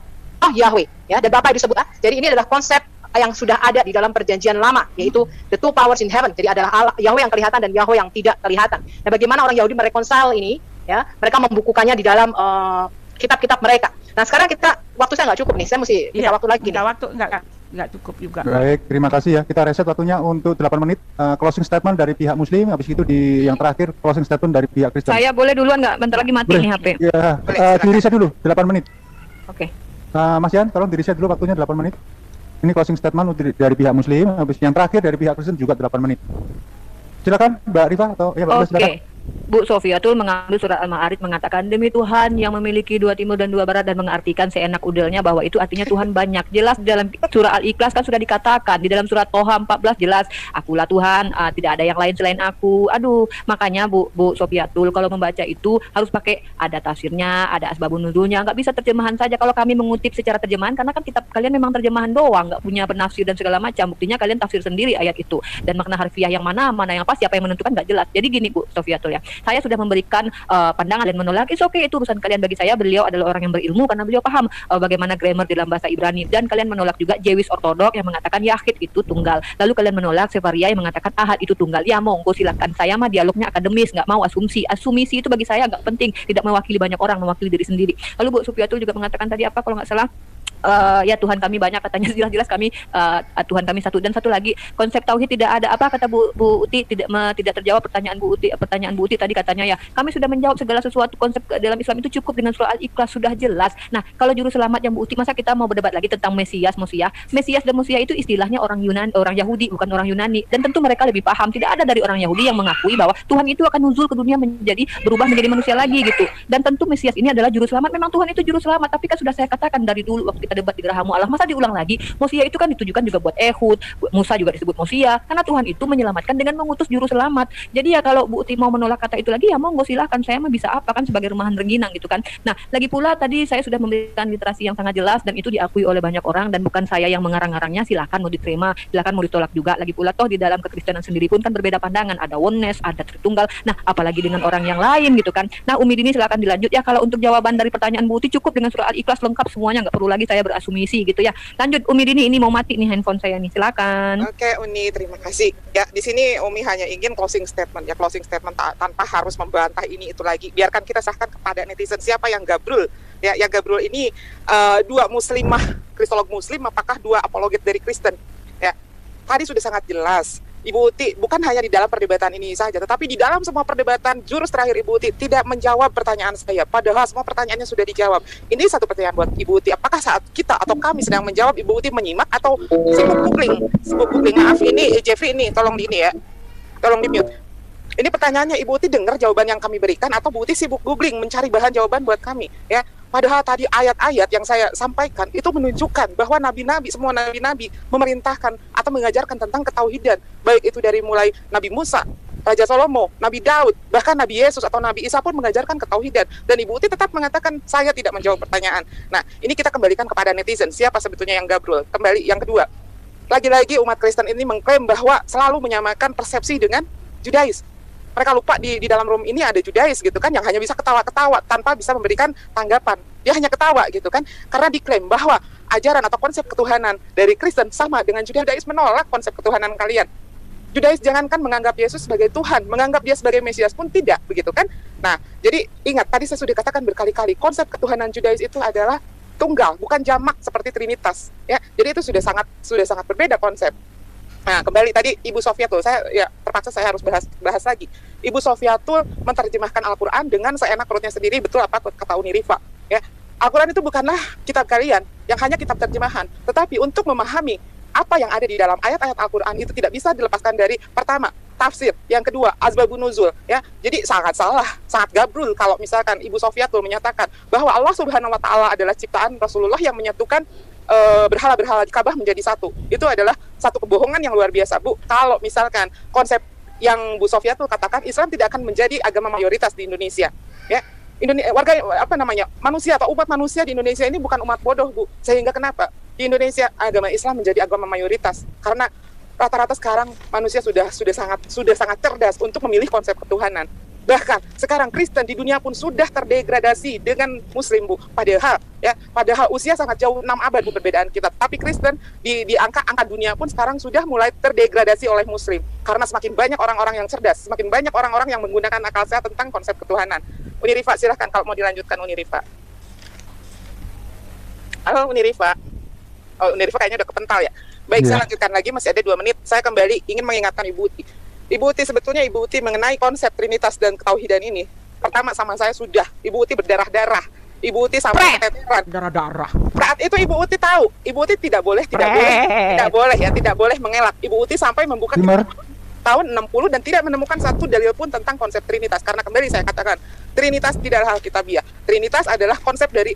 Speaker 4: Yahweh ya, dan Bapa disebut jadi ini adalah konsep yang sudah ada di dalam perjanjian lama, yaitu the two powers in heaven. Jadi adalah Allah, Yahweh yang kelihatan dan Yahweh yang tidak kelihatan. Nah, bagaimana orang Yahudi merekonsil ini ya, mereka membukukannya di dalam kitab-kitab mereka. Nah, sekarang waktu saya nggak cukup nih, saya mesti minta waktu lagi nih.
Speaker 3: Waktu nggak cukup juga.
Speaker 2: Baik, terima kasih ya. Kita reset waktunya untuk 8 menit. Closing statement dari pihak Muslim, habis itu yang terakhir closing statement dari pihak Kristen.
Speaker 6: Saya boleh duluan nggak? Bentar lagi mati nih HP.
Speaker 2: Ya, di reset dulu 8 menit.
Speaker 6: Oke.
Speaker 2: Mas Yan, tolong di reset dulu waktunya 8 menit. Ini closing statement dari pihak Muslim, habis yang terakhir dari pihak Kristen juga 8 menit. Silakan Mbak Rifa atau ya Mbak silakan.
Speaker 6: Bu Sofiatul mengambil surat Al-Ma'arij mengatakan demi Tuhan yang memiliki 2 timur dan 2 barat, dan mengartikan seenak udelnya bahwa itu artinya Tuhan banyak. Jelas di dalam surah Al-Ikhlas kan sudah dikatakan, di dalam surat Toha 14 jelas, akulah Tuhan, tidak ada yang lain selain aku. Aduh, makanya Bu Sofiatul kalau membaca itu harus pakai ada tafsirnya, ada asbabun nuzulnya, nggak bisa terjemahan saja. Kalau kami mengutip secara terjemahan, karena kan kitab kalian memang terjemahan doang, nggak punya penafsir dan segala macam. Buktinya kalian tafsir sendiri ayat itu, dan makna harfiah yang mana yang pas, siapa yang menentukan nggak jelas. Jadi gini Bu Sofiatul ya, saya sudah memberikan pandangan dan menolak, it's okay, itu urusan kalian. Bagi saya beliau adalah orang yang berilmu karena beliau paham bagaimana grammar dalam bahasa Ibrani. Dan kalian menolak juga Jewish Ortodok yang mengatakan Yahid itu tunggal. Lalu kalian menolak Sefaria yang mengatakan Ahad itu tunggal. Ya monggo silakan, saya mah dialognya akademis, nggak mau asumsi. Asumsi itu bagi saya nggak penting, tidak mewakili banyak orang, mewakili diri sendiri. Lalu Bu Sofiatul juga mengatakan tadi apa kalau nggak salah, ya Tuhan kami banyak, katanya jelas-jelas kami Tuhan kami satu. Dan satu lagi, konsep tauhid tidak ada apa, kata Bu Uti, tidak terjawab pertanyaan Bu Uti tadi, katanya ya kami sudah menjawab segala sesuatu. Konsep dalam Islam itu cukup dengan surah Al-Ikhlas, sudah jelas. Nah, kalau juru selamat yang Bu Uti, masa kita mau berdebat lagi tentang Mesias dan Mesias itu istilahnya orang Yahudi, bukan orang Yunani, dan tentu mereka lebih paham. Tidak ada dari orang Yahudi yang mengakui bahwa Tuhan itu akan nuzul ke dunia berubah menjadi manusia lagi gitu. Dan tentu Mesias ini adalah juru selamat. Memang Tuhan itu juru selamat, tapi kan sudah saya katakan dari dulu waktu kita debat di Geraha Mu'alaf, masa diulang lagi? Mosia itu kan ditujukan juga buat Ehud, Musa juga disebut Mosia, karena Tuhan itu menyelamatkan dengan mengutus juru selamat. Jadi ya kalau Bu Uti mau menolak kata itu lagi, ya monggo silahkan, saya mah bisa apa kan sebagai rumahan rengginang gitu kan. Nah, lagi pula tadi saya sudah memberikan literasi yang sangat jelas dan itu diakui oleh banyak orang, dan bukan saya yang mengarang-arangnya. Silahkan mau diterima, silahkan mau ditolak juga. Lagi pula toh di dalam kekristenan sendiri pun kan berbeda pandangan, ada oneness, ada Tritunggal. Nah, apalagi dengan orang yang lain gitu kan. Nah, Umi Dini silahkan dilanjut ya. Kalau untuk jawaban dari pertanyaan Bu Uti cukup dengan surah Al-Ikhlas lengkap semuanya, nggak perlu lagi saya berasumsi gitu ya. Lanjut Umi Dini, ini mau mati nih handphone saya nih, silakan.
Speaker 5: Oke Uni, terima kasih. Ya, di sini Umi hanya ingin closing statement ya, closing statement tanpa harus membantah ini itu lagi. Biarkan kita sahkan kepada netizen siapa yang gabrul Ya, yang Gabriel ini dua muslimah, kristolog muslim, apakah dua apologet dari Kristen? Ya, tadi sudah sangat jelas. Ibu Uti bukan hanya di dalam perdebatan ini saja, tetapi di dalam semua perdebatan jurus terakhir Ibu Uti tidak menjawab pertanyaan saya. Padahal semua pertanyaannya sudah dijawab. Ini satu pertanyaan buat Ibu Uti. Apakah saat kita atau kami sedang menjawab, Ibu Uti menyimak atau sibuk googling? Sibuk googling. Maaf, ini Jeffrey ini, tolong di ini ya. Tolong di mute. Ini pertanyaannya, Ibu Uti dengar jawaban yang kami berikan atau Bu Uti sibuk googling mencari bahan jawaban buat kami, ya? Padahal tadi ayat-ayat yang saya sampaikan itu menunjukkan bahwa nabi-nabi, semua nabi-nabi memerintahkan atau mengajarkan tentang ketauhidan, baik itu dari mulai Nabi Musa, Raja Salomo, Nabi Daud, bahkan Nabi Yesus atau Nabi Isa pun mengajarkan ketauhidan. Dan Ibu Uti tetap mengatakan saya tidak menjawab pertanyaan. Nah, ini kita kembalikan kepada netizen, siapa sebetulnya yang gabrul. Kembali yang kedua, lagi-lagi umat Kristen ini mengklaim bahwa selalu menyamakan persepsi dengan Judais. Mereka lupa di dalam room ini ada Judais gitu kan, yang hanya bisa ketawa-ketawa tanpa bisa memberikan tanggapan. Dia hanya ketawa gitu kan, karena diklaim bahwa ajaran atau konsep ketuhanan dari Kristen sama dengan Judais, menolak konsep ketuhanan kalian. Judais jangankan menganggap Yesus sebagai Tuhan, menganggap dia sebagai Mesias pun tidak, begitu kan? Nah, jadi ingat, tadi saya sudah katakan berkali-kali, konsep ketuhanan Judais itu adalah tunggal, bukan jamak seperti Trinitas. Ya, jadi itu sudah sangat berbeda konsep. Nah, kembali tadi Ibu Sofiatul, terpaksa saya harus bahas lagi. Ibu Sofiatul menerjemahkan Al-Quran dengan seenak perutnya sendiri, betul apa kata Uni Rifa. Ya, Al-Quran itu bukanlah kitab kalian, yang hanya kitab terjemahan. Tetapi untuk memahami apa yang ada di dalam ayat-ayat Al-Quran itu tidak bisa dilepaskan dari pertama, tafsir, yang kedua, asbabun nuzul. Ya, jadi sangat salah, sangat gabrul kalau misalkan Ibu Sofiatul menyatakan bahwa Allah Subhanahu Wa Taala adalah ciptaan Rasulullah yang menyatukan berhala-berhala di Ka'bah menjadi satu. Itu adalah satu kebohongan yang luar biasa, Bu. Kalau misalkan konsep yang Bu Sofiatul katakan, Islam tidak akan menjadi agama mayoritas di Indonesia. Ya, manusia atau umat manusia di Indonesia ini bukan umat bodoh, Bu. Sehingga kenapa di Indonesia agama Islam menjadi agama mayoritas? Karena rata-rata sekarang manusia sudah sangat cerdas untuk memilih konsep ketuhanan. Bahkan sekarang Kristen di dunia pun sudah terdegradasi dengan Muslim, Bu. Padahal usia sangat jauh, 6 abad, Bu, perbedaan kita. Tapi Kristen di angka dunia pun sekarang sudah mulai terdegradasi oleh Muslim. Karena semakin banyak orang-orang yang cerdas, semakin banyak orang-orang yang menggunakan akal sehat tentang konsep ketuhanan. Uni Rifa, silahkan kalau mau dilanjutkan, Uni Rifa. Halo, Uni Rifa. Oh, Uni Rifa kayaknya udah kepental ya. Baik, saya lanjutkan lagi, masih ada 2 menit. Saya kembali ingin mengingatkan Ibu Uti. Ibu Uti, sebetulnya Ibu Uti mengenai konsep Trinitas dan ketauhidan ini, pertama sama saya sudah, Ibu Uti berdarah-darah, Ibu Uti sampai keteteran.
Speaker 3: Darah-darah.
Speaker 5: Saat itu Ibu Uti tahu, Ibu Uti tidak boleh mengelak. Ibu Uti sampai membuka tahun 60 dan tidak menemukan satu dalil pun tentang konsep Trinitas. Karena kembali saya katakan, Trinitas tidaklah Alkitabiah. Trinitas adalah konsep dari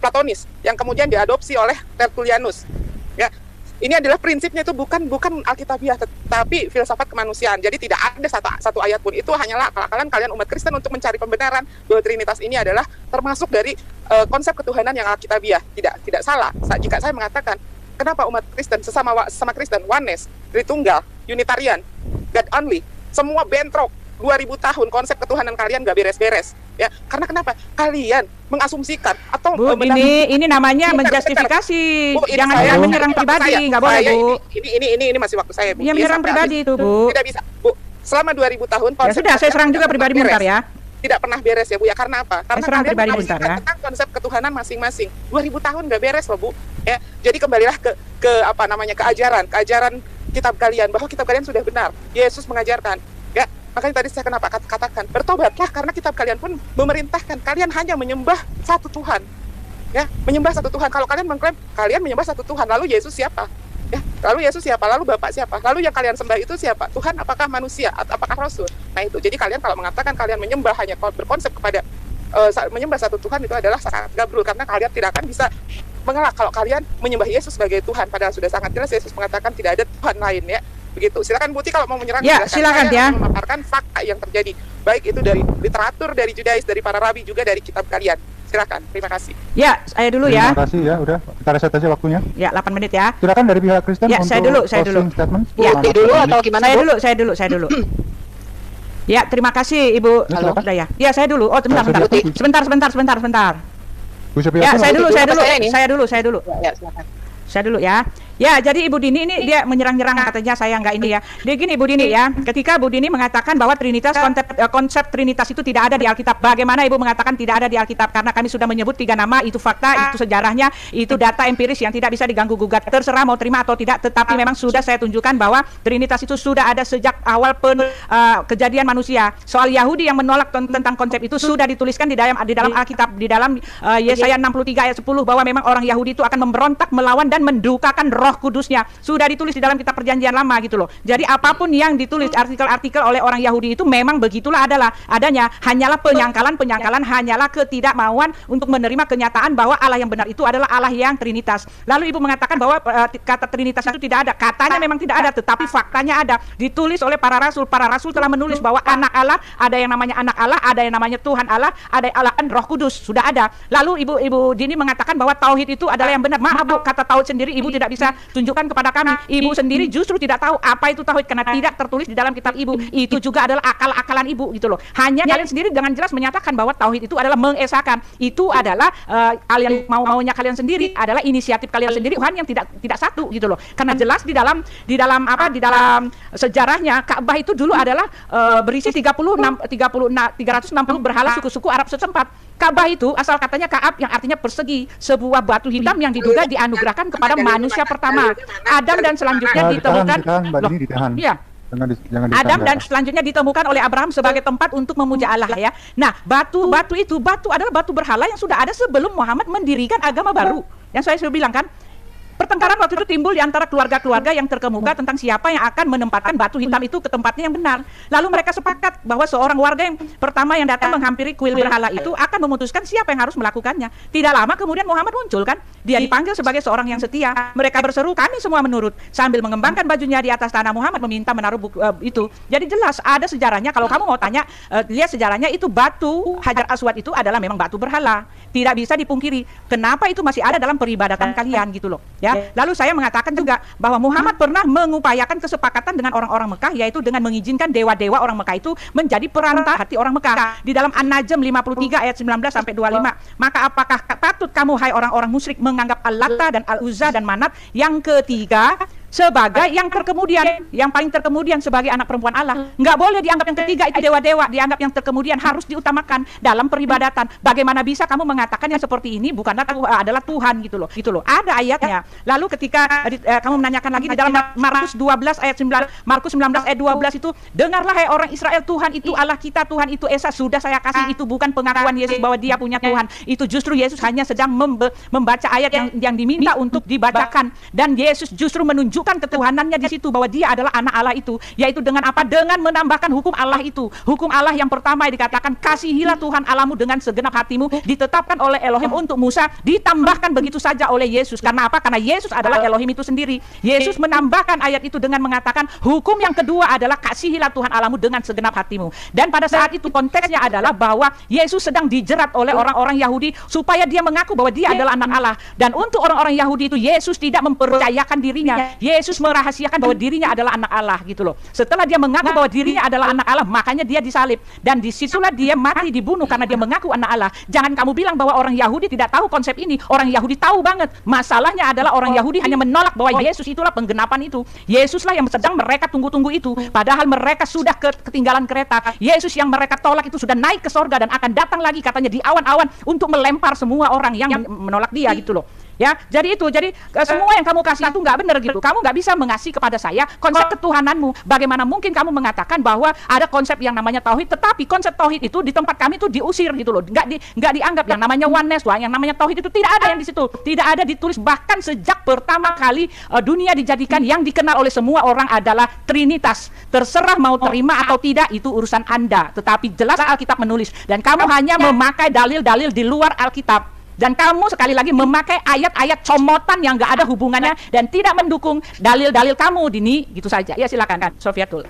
Speaker 5: Platonis yang kemudian diadopsi oleh Tertullianus. Ya. Ini adalah prinsipnya itu bukan Alkitabiah, tetapi filsafat kemanusiaan. Jadi tidak ada satu ayat pun. Itu hanyalah akal-akalan kalian umat Kristen untuk mencari pembenaran bahwa Trinitas ini adalah termasuk dari konsep ketuhanan yang Alkitabiah. Tidak salah jika saya mengatakan kenapa umat Kristen sesama Kristen, oneness, Tritunggal, Unitarian, God only, semua bentrok 2000 tahun konsep ketuhanan kalian gak beres-beres. Ya, karena kenapa? Kalian mengasumsikan atau
Speaker 3: Bu, ini namanya menjustifikasi.
Speaker 5: Bu,
Speaker 3: jangan menyerang pribadi, nggak boleh, Bu.
Speaker 5: Ini masih waktu saya, Bu.
Speaker 3: Iya, menyerang pribadi itu, Bu.
Speaker 5: Tidak bisa, Bu. Selama 2000 tahun konsep
Speaker 3: ya sudah, saya serang juga pribadi bentar ya.
Speaker 5: Tidak pernah beres ya, Bu, ya. Karena apa? Karena
Speaker 3: kalian
Speaker 5: pribadi
Speaker 3: bentar ya.
Speaker 5: Tentang konsep ketuhanan masing-masing. 2000 tahun nggak beres loh, Bu. Ya. Jadi kembalilah ke ajaran kitab kalian, bahwa kitab kalian sudah benar. Yesus mengajarkan. Ya, makanya tadi saya kenapa katakan bertobatlah, karena kitab kalian pun memerintahkan kalian hanya menyembah satu Tuhan. Ya, menyembah satu Tuhan. Kalau kalian mengklaim kalian menyembah satu Tuhan, lalu Yesus siapa? Ya, lalu Yesus siapa? Lalu Bapak siapa? Lalu yang kalian sembah itu siapa? Tuhan apakah manusia? Apakah Rasul? Nah itu. Jadi kalian kalau mengatakan kalian menyembah hanya berkonsep kepada menyembah satu Tuhan, itu adalah sangat gabrul, karena kalian tidak akan bisa mengelak kalau kalian menyembah Yesus sebagai Tuhan. Padahal sudah sangat jelas Yesus mengatakan tidak ada Tuhan lain, ya. Begitu. Silakan Bu Uti kalau mau menyerang.
Speaker 3: Ya, silakan ya.
Speaker 5: Memaparkan fakta yang terjadi, baik itu dari literatur, dari Judais, dari para rabi, juga dari kitab kalian. Silakan. Terima kasih.
Speaker 3: Ya, saya dulu ya.
Speaker 2: Terima kasih ya, udah. Kita reset aja waktunya.
Speaker 3: Ya, 8 menit ya.
Speaker 2: Silakan dari pihak Kristen.
Speaker 3: Ya, saya dulu.
Speaker 2: Statement.
Speaker 3: Ya,
Speaker 4: dulu atau gimana?
Speaker 3: Saya dulu. Ya, terima kasih Ibu.
Speaker 2: Halo.
Speaker 3: Udah ya. Ya, saya dulu. Oh, sebentar. Ya, saya dulu.
Speaker 4: Ya, silakan.
Speaker 3: Saya dulu ya. Ya, jadi Ibu Dini ini dia menyerang-nyerang katanya saya nggak ini ya. Dia gini Ibu Dini ya, ketika Ibu Dini mengatakan bahwa Trinitas konsep Trinitas itu tidak ada di Alkitab. Bagaimana Ibu mengatakan tidak ada di Alkitab? Karena kami sudah menyebut 3 nama, itu fakta, itu sejarahnya, itu data empiris yang tidak bisa diganggu gugat. Terserah mau terima atau tidak, tetapi memang sudah saya tunjukkan bahwa Trinitas itu sudah ada sejak awal kejadian manusia. Soal Yahudi yang menolak tentang konsep itu sudah dituliskan di dalam Alkitab, di dalam Yesaya 63 ayat 10 bahwa memang orang Yahudi itu akan memberontak, melawan dan mendukakan Roh Kudusnya. Sudah ditulis di dalam kitab Perjanjian Lama gitu loh. Jadi apapun yang ditulis artikel-artikel oleh orang Yahudi itu memang begitulah adanya. Hanyalah penyangkalan, hanyalah ketidakmauan untuk menerima kenyataan bahwa Allah yang benar itu adalah Allah yang Trinitas. Lalu Ibu mengatakan bahwa kata Trinitas itu tidak ada. Katanya memang tidak ada, tetapi faktanya ada. Ditulis oleh para rasul. Para rasul telah menulis bahwa anak Allah, ada yang namanya anak Allah, ada yang namanya Tuhan Allah, ada Allah dan Roh Kudus. Sudah ada. Lalu Ibu Dini mengatakan bahwa tauhid itu adalah yang benar. Maaf Bu, kata tauhid sendiri Ibu tidak bisa tunjukkan kepada kami. Ibu sendiri justru tidak tahu apa itu tauhid karena tidak tertulis di dalam kitab Ibu. Itu juga adalah akal-akalan Ibu gitu loh. Hanya kalian sendiri dengan jelas menyatakan bahwa tauhid itu adalah mengesahkan. Itu adalah kalian maunya kalian sendiri, adalah inisiatif kalian sendiri, Tuhan yang tidak satu gitu loh. Karena jelas di dalam sejarahnya Ka'bah itu dulu adalah berisi 360 berhala suku-suku Arab setempat. Ka'bah itu asal katanya Ka'ab yang artinya persegi, sebuah batu hitam yang diduga dianugerahkan kepada manusia pertama. Adam dan selanjutnya ditemukan. Iya. Adam dan selanjutnya ditemukan oleh Abraham sebagai tempat untuk memuja Allah ya. Nah, batu adalah batu berhala yang sudah ada sebelum Muhammad mendirikan agama baru. Yang saya sudah bilang kan, pertengkaran waktu itu timbul di antara keluarga-keluarga yang terkemuka tentang siapa yang akan menempatkan batu hitam itu ke tempatnya yang benar. Lalu mereka sepakat bahwa seorang warga yang pertama yang datang menghampiri kuil berhala itu akan memutuskan siapa yang harus melakukannya. Tidak lama kemudian Muhammad muncul kan. Dia dipanggil sebagai seorang yang setia. Mereka berseru, kami semua menurut. Sambil mengembangkan bajunya di atas tanah, Muhammad meminta menaruh itu. Jadi jelas ada sejarahnya. Kalau kamu mau tanya, lihat sejarahnya, itu batu Hajar Aswad itu adalah memang batu berhala. Tidak bisa dipungkiri. Kenapa itu masih ada dalam peribadatan kalian gitu loh. Ya, lalu saya mengatakan juga bahwa Muhammad pernah mengupayakan kesepakatan dengan orang-orang Mekah, yaitu dengan mengizinkan dewa-dewa orang Mekah itu menjadi perantara hati orang Mekah. Di dalam An-Najm 53 ayat 19 sampai 25. Maka apakah patut kamu hai orang-orang musyrik menganggap Al-Lata dan Al-Uzza dan Manat yang ketiga sebagai yang terkemudian, yang paling terkemudian sebagai anak perempuan Allah? Nggak boleh dianggap yang ketiga itu dewa-dewa, dianggap yang terkemudian, harus diutamakan dalam peribadatan. Bagaimana bisa kamu mengatakan yang seperti ini bukanlah adalah Tuhan gitu loh. Ada ayatnya. Lalu ketika kamu menanyakan lagi di dalam Markus 12 ayat 9, Markus 19 ayat 12 itu, dengarlah hai orang Israel, Tuhan itu Allah kita, Tuhan itu Esa. Sudah saya kasih, itu bukan pengakuan Yesus bahwa dia punya Tuhan. Itu justru Yesus hanya sedang membaca ayat yang diminta untuk dibacakan, dan Yesus justru menunjukkan ketuhanannya di situ bahwa dia adalah anak Allah itu, yaitu dengan apa? Dengan menambahkan hukum Allah itu. Hukum Allah yang pertama dikatakan kasihilah Tuhan Allahmu dengan segenap hatimu, ditetapkan oleh Elohim untuk Musa, ditambahkan begitu saja oleh Yesus. Karena apa? Karena Yesus adalah Elohim itu sendiri. Yesus menambahkan ayat itu dengan mengatakan hukum yang kedua adalah kasihilah Tuhan Allahmu dengan segenap hatimu. Dan pada saat itu konteksnya adalah bahwa Yesus sedang dijerat oleh orang-orang Yahudi supaya dia mengaku bahwa dia adalah anak Allah. Dan untuk orang-orang Yahudi itu Yesus tidak mempercayakan dirinya. Yesus merahasiakan bahwa dirinya adalah anak Allah gitu loh. Setelah dia mengaku bahwa dirinya adalah anak Allah, makanya dia disalib, dan disitulah dia mati dibunuh karena dia mengaku anak Allah. Jangan kamu bilang bahwa orang Yahudi tidak tahu konsep ini. Orang Yahudi tahu banget. Masalahnya adalah orang Yahudi hanya menolak bahwa Yesus itulah penggenapan itu. Yesuslah yang sedang mereka tunggu-tunggu itu. Padahal mereka sudah ketinggalan kereta. Yesus yang mereka tolak itu sudah naik ke sorga dan akan datang lagi katanya di awan-awan untuk melempar semua orang yang menolak dia gitu loh. Ya, jadi semua yang kamu kasih itu nggak benar gitu. Kamu nggak bisa mengasih kepada saya konsep ketuhananmu. Bagaimana mungkin kamu mengatakan bahwa ada konsep yang namanya tauhid, tetapi konsep tauhid itu di tempat kami itu diusir gitu loh. Nggak dianggap yang namanya oneness, yang namanya tauhid itu tidak ada yang di situ. Tidak ada ditulis, bahkan sejak pertama kali dunia dijadikan, yang dikenal oleh semua orang adalah Trinitas. Terserah mau terima atau tidak, itu urusan Anda. Tetapi jelas Alkitab menulis, dan kamu hanya memakai dalil-dalil di luar Alkitab. Dan kamu sekali lagi memakai ayat-ayat comotan yang nggak ada hubungannya dan tidak mendukung dalil-dalil kamu, Dini. Gitu saja. Ya, silakan kan, Sofiatul.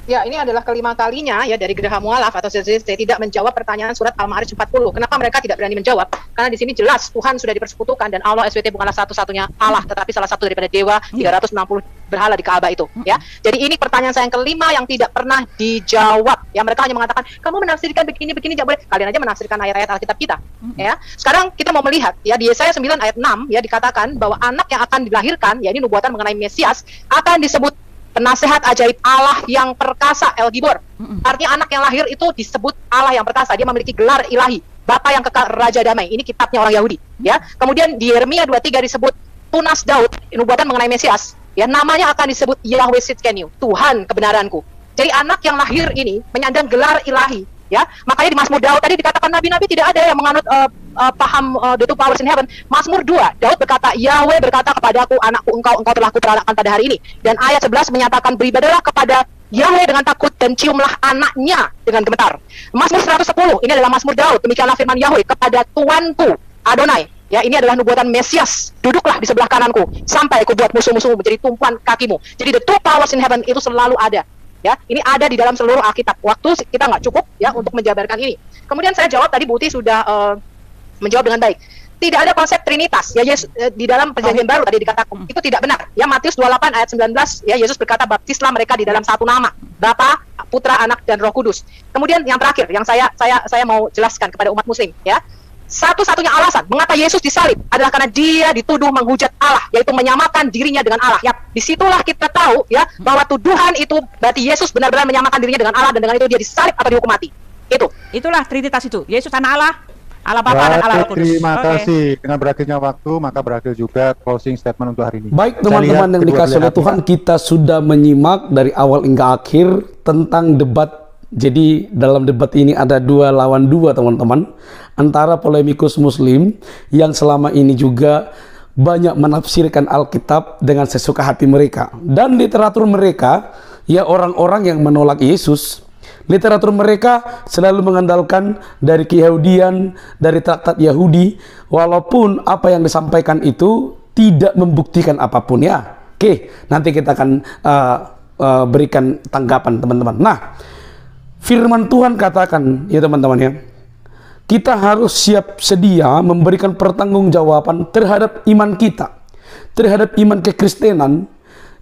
Speaker 4: Ya, ini adalah kelima kalinya ya dari Geraha Mualaf atau CCC tidak menjawab pertanyaan surat Al-Ma'arij 40. Kenapa mereka tidak berani menjawab? Karena di sini jelas Tuhan sudah dipersekutukan dan Allah SWT bukanlah satu-satunya Allah, tetapi salah satu daripada dewa 360 berhala di Ka'bah itu, ya. Jadi ini pertanyaan saya yang kelima yang tidak pernah dijawab. Ya, mereka hanya mengatakan, kamu menafsirkan begini tidak boleh. Kalian aja menafsirkan ayat-ayat Alkitab kita, ya. Sekarang kita mau melihat, ya, di Yesaya 9 ayat 6, ya, dikatakan bahwa anak yang akan dilahirkan, ya, ini nubuatan mengenai Mesias, akan disebut penasehat ajaib, Allah yang perkasa, El Gibor. Artinya anak yang lahir itu disebut Allah yang perkasa. Dia memiliki gelar ilahi, Bapa yang kekal, Raja Damai. Ini kitabnya orang Yahudi, ya. Kemudian di Yeremia 23 disebut tunas Daud, nubuatan mengenai Mesias. Ya, namanya akan disebut Yahweh Sidkenu, Tuhan kebenaranku. Jadi anak yang lahir ini menyandang gelar ilahi, ya. Makanya di Mazmur Daud tadi dikatakan nabi-nabi tidak ada yang menganut paham the two powers in heaven. Mazmur 2, Daud berkata, Yahweh berkata kepadaku, anakku, engkau telah kuperanakan pada hari ini. Dan ayat 11 menyatakan, beribadalah kepada Yahweh dengan takut dan ciumlah anaknya dengan gemetar. Mazmur 110, ini adalah Mazmur Daud, demikianlah firman Yahweh kepada Tuanku Adonai. Ya, ini adalah nubuatan Mesias. Duduklah di sebelah kananku sampai aku buat musuh-musuhmu menjadi tumpuan kakimu. Jadi the two powers in heaven itu selalu ada. Ya, ini ada di dalam seluruh Alkitab. Waktu kita nggak cukup, ya, untuk menjabarkan ini. Kemudian saya jawab tadi, Buti sudah menjawab dengan baik. Tidak ada konsep Trinitas, ya, di dalam Perjanjian Baru tadi dikatakan itu tidak benar. Ya, Matius 28 ayat 19, ya, Yesus berkata, baptislah mereka di dalam satu nama, Bapa, Putra, Anak, dan Roh Kudus. Kemudian yang terakhir yang saya mau jelaskan kepada umat Muslim, ya. Satu-satunya alasan mengapa Yesus disalib adalah karena dia dituduh menghujat Allah, yaitu menyamakan dirinya dengan Allah. Ya, disitulah kita tahu, ya, bahwa tuduhan itu berarti Yesus benar-benar menyamakan dirinya dengan Allah, dan dengan itu dia disalib atau dihukum mati.
Speaker 3: Itulah Trinitas itu. Yesus anak Allah, Allah Bapa dan Allah Roh Kudus.
Speaker 2: Terima kasih. Dengan berakhirnya waktu, maka berakhir juga closing statement untuk hari ini.
Speaker 1: Baik teman-teman yang dikasih oleh Tuhan, kita sudah menyimak dari awal hingga akhir tentang debat. Jadi dalam debat ini ada 2 lawan 2 teman-teman, antara polemikus Muslim yang selama ini juga banyak menafsirkan Alkitab dengan sesuka hati mereka, dan literatur mereka, ya, orang-orang yang menolak Yesus. Literatur mereka selalu mengandalkan dari Keyahudian, dari traktat Yahudi, walaupun apa yang disampaikan itu tidak membuktikan apapun, ya. Oke, nanti kita akan berikan tanggapan teman-teman. Nah, firman Tuhan katakan, ya teman-teman, ya, kita harus siap sedia memberikan pertanggungjawaban terhadap iman kita, terhadap iman kekristenan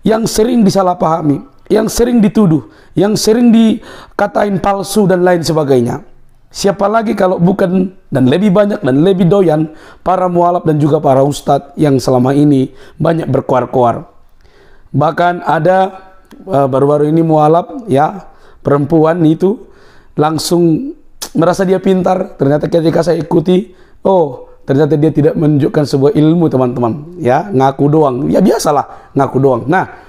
Speaker 1: yang sering disalahpahami, yang sering dituduh, yang sering dikatain palsu dan lain sebagainya. Siapa lagi kalau bukan, dan lebih banyak dan lebih doyan, para mualaf dan juga para ustadz yang selama ini banyak berkoar-koar. Bahkan ada baru-baru ini mualaf, ya, perempuan itu langsung merasa dia pintar. Ternyata ketika saya ikuti, oh, ternyata dia tidak menunjukkan sebuah ilmu, teman-teman. Ya, ngaku doang. Ya, biasalah, ngaku doang. Nah,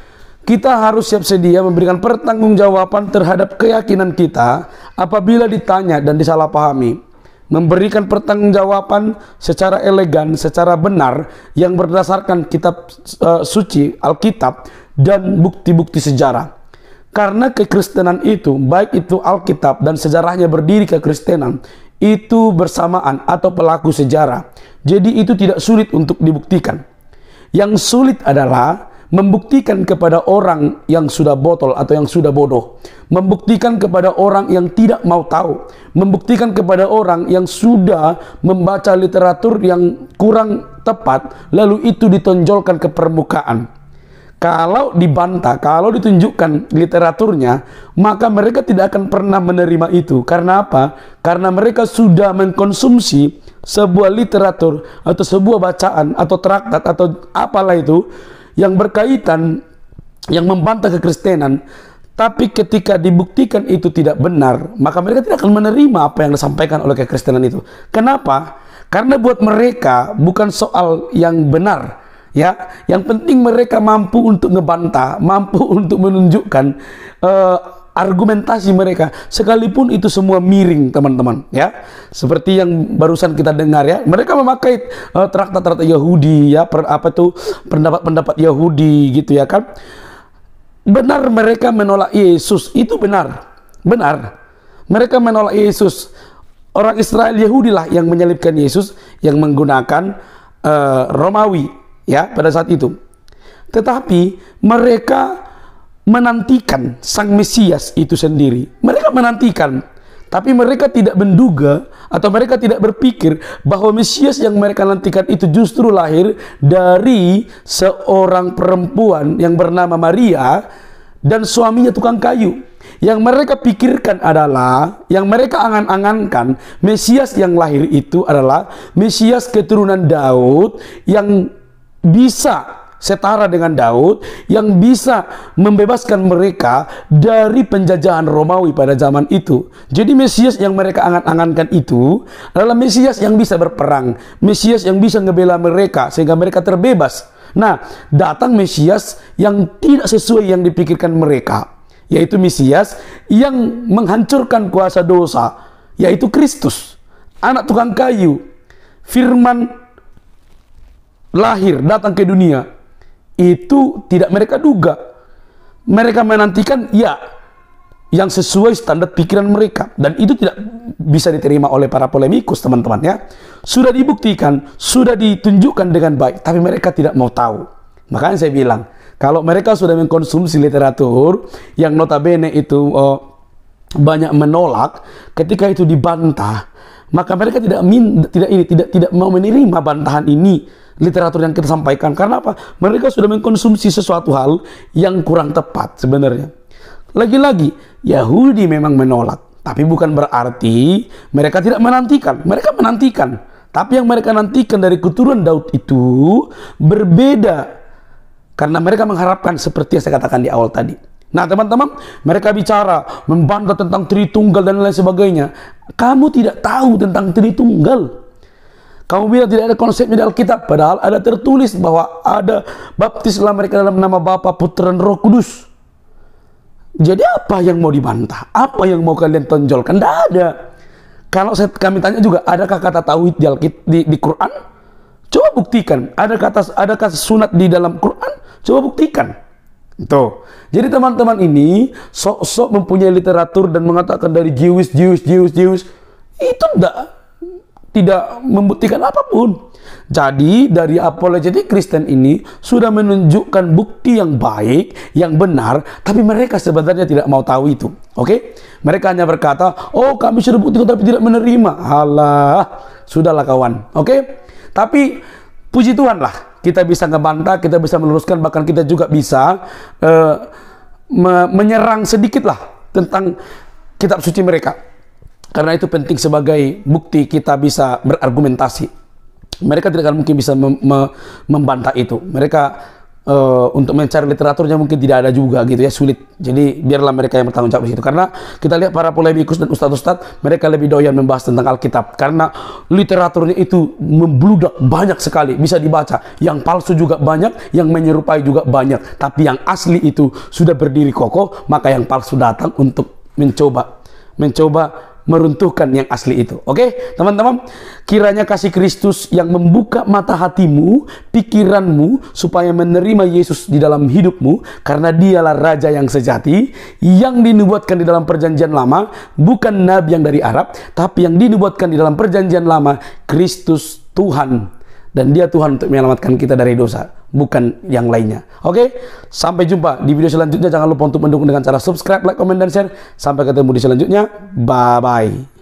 Speaker 1: kita harus siap sedia memberikan pertanggungjawaban terhadap keyakinan kita apabila ditanya dan disalahpahami. Memberikan pertanggungjawaban secara elegan, secara benar, yang berdasarkan kitab suci, Alkitab, dan bukti-bukti sejarah. Karena kekristenan itu, baik itu Alkitab dan sejarahnya berdiri kekristenan, itu bersamaan atau pelaku sejarah. Jadi itu tidak sulit untuk dibuktikan. Yang sulit adalah membuktikan kepada orang yang sudah botol atau yang sudah bodoh. Membuktikan kepada orang yang tidak mau tahu. Membuktikan kepada orang yang sudah membaca literatur yang kurang tepat, lalu itu ditonjolkan ke permukaan. Kalau dibantah, kalau ditunjukkan literaturnya, maka mereka tidak akan pernah menerima itu. Karena apa? Karena mereka sudah mengkonsumsi sebuah literatur atau sebuah bacaan atau traktat atau apalah itu yang berkaitan, yang membantah kekristenan. Tapi ketika dibuktikan itu tidak benar, maka mereka tidak akan menerima apa yang disampaikan oleh kekristenan itu. Kenapa? Karena buat mereka bukan soal yang benar. Ya, yang penting mereka mampu untuk ngebantah, mampu untuk menunjukkan argumentasi mereka, sekalipun itu semua miring, teman-teman. Ya, seperti yang barusan kita dengar, ya, mereka memakai traktat-traktat Yahudi, ya, pendapat-pendapat Yahudi, gitu, ya kan? Benar mereka menolak Yesus, itu benar, benar. Mereka menolak Yesus. Orang Israel Yahudi lah yang menyalibkan Yesus, yang menggunakan Romawi. Ya, pada saat itu. Tetapi mereka menantikan Sang Mesias itu sendiri. Mereka menantikan. Tapi mereka tidak menduga atau mereka tidak berpikir bahwa Mesias yang mereka nantikan itu justru lahir dari seorang perempuan yang bernama Maria dan suaminya tukang kayu. Yang mereka pikirkan adalah, yang mereka angan-angankan, Mesias yang lahir itu adalah Mesias keturunan Daud yang bisa setara dengan Daud, yang bisa membebaskan mereka dari penjajahan Romawi pada zaman itu. Jadi Mesias yang mereka angan-angankan itu adalah Mesias yang bisa berperang, Mesias yang bisa ngebela mereka sehingga mereka terbebas. Nah, datang Mesias yang tidak sesuai yang dipikirkan mereka, yaitu Mesias yang menghancurkan kuasa dosa, yaitu Kristus, anak tukang kayu. Firman lahir, datang ke dunia. Itu tidak mereka duga. Mereka menantikan ya yang sesuai standar pikiran mereka, dan itu tidak bisa diterima oleh para polemikus, teman-teman ya. Sudah dibuktikan, sudah ditunjukkan dengan baik, tapi mereka tidak mau tahu. Makanya saya bilang, kalau mereka sudah mengkonsumsi literatur yang notabene itu banyak menolak, ketika itu dibantah, maka mereka tidak mau menerima bantahan ini, literatur yang kita sampaikan. Karena apa? Mereka sudah mengkonsumsi sesuatu hal yang kurang tepat sebenarnya. Lagi-lagi, Yahudi memang menolak, tapi bukan berarti mereka tidak menantikan. Mereka menantikan, tapi yang mereka nantikan dari keturunan Daud itu berbeda, karena mereka mengharapkan seperti yang saya katakan di awal tadi. Nah teman-teman, mereka bicara membantah tentang Tritunggal dan lain sebagainya. Kamu tidak tahu tentang Tritunggal. Kamu bilang tidak ada konsepnya di Alkitab, padahal ada tertulis bahwa ada baptislah mereka dalam nama Bapa, Putra, dan Roh Kudus. Jadi apa yang mau dibantah? Apa yang mau kalian tonjolkan? Tidak ada. Kalau kami tanya juga, adakah kata tauhid di Quran? Coba buktikan. Ada kata sunat di dalam Quran? Coba buktikan. Tuh. Jadi teman-teman ini sok-sok mempunyai literatur dan mengatakan dari Jewish. Itu tidak membuktikan apapun. Jadi dari apologetik Kristen ini sudah menunjukkan bukti yang baik, yang benar, tapi mereka sebenarnya tidak mau tahu itu. Oke? Mereka hanya berkata, oh kami sudah buktikan tapi tidak menerima. Alah, sudahlah kawan. Oke? Tapi puji Tuhan lah, kita bisa ngebantah, kita bisa meluruskan, bahkan kita juga bisa menyerang sedikit lah tentang kitab suci mereka. Karena itu penting sebagai bukti kita bisa berargumentasi. Mereka tidak akan mungkin bisa membantah itu. Mereka untuk mencari literaturnya mungkin tidak ada juga gitu ya, sulit. Jadi biarlah mereka yang bertanggung jawab di situ. Karena kita lihat para polemikus dan ustadz-ustadz, mereka lebih doyan membahas tentang Alkitab. Karena literaturnya itu membludak banyak sekali, bisa dibaca. Yang palsu juga banyak, yang menyerupai juga banyak. Tapi yang asli itu sudah berdiri kokoh, maka yang palsu datang untuk mencoba meruntuhkan yang asli itu. Oke, teman-teman, kiranya kasih Kristus yang membuka mata hatimu, pikiranmu, supaya menerima Yesus di dalam hidupmu, karena dialah Raja yang sejati, yang dinubuatkan di dalam perjanjian lama, bukan nabi yang dari Arab, tapi yang dinubuatkan di dalam perjanjian lama, Kristus Tuhan. Dan dia Tuhan untuk menyelamatkan kita dari dosa, bukan yang lainnya. Oke, sampai jumpa di video selanjutnya. Jangan lupa untuk mendukung dengan cara subscribe, like, comment, dan share. Sampai ketemu di selanjutnya. Bye-bye.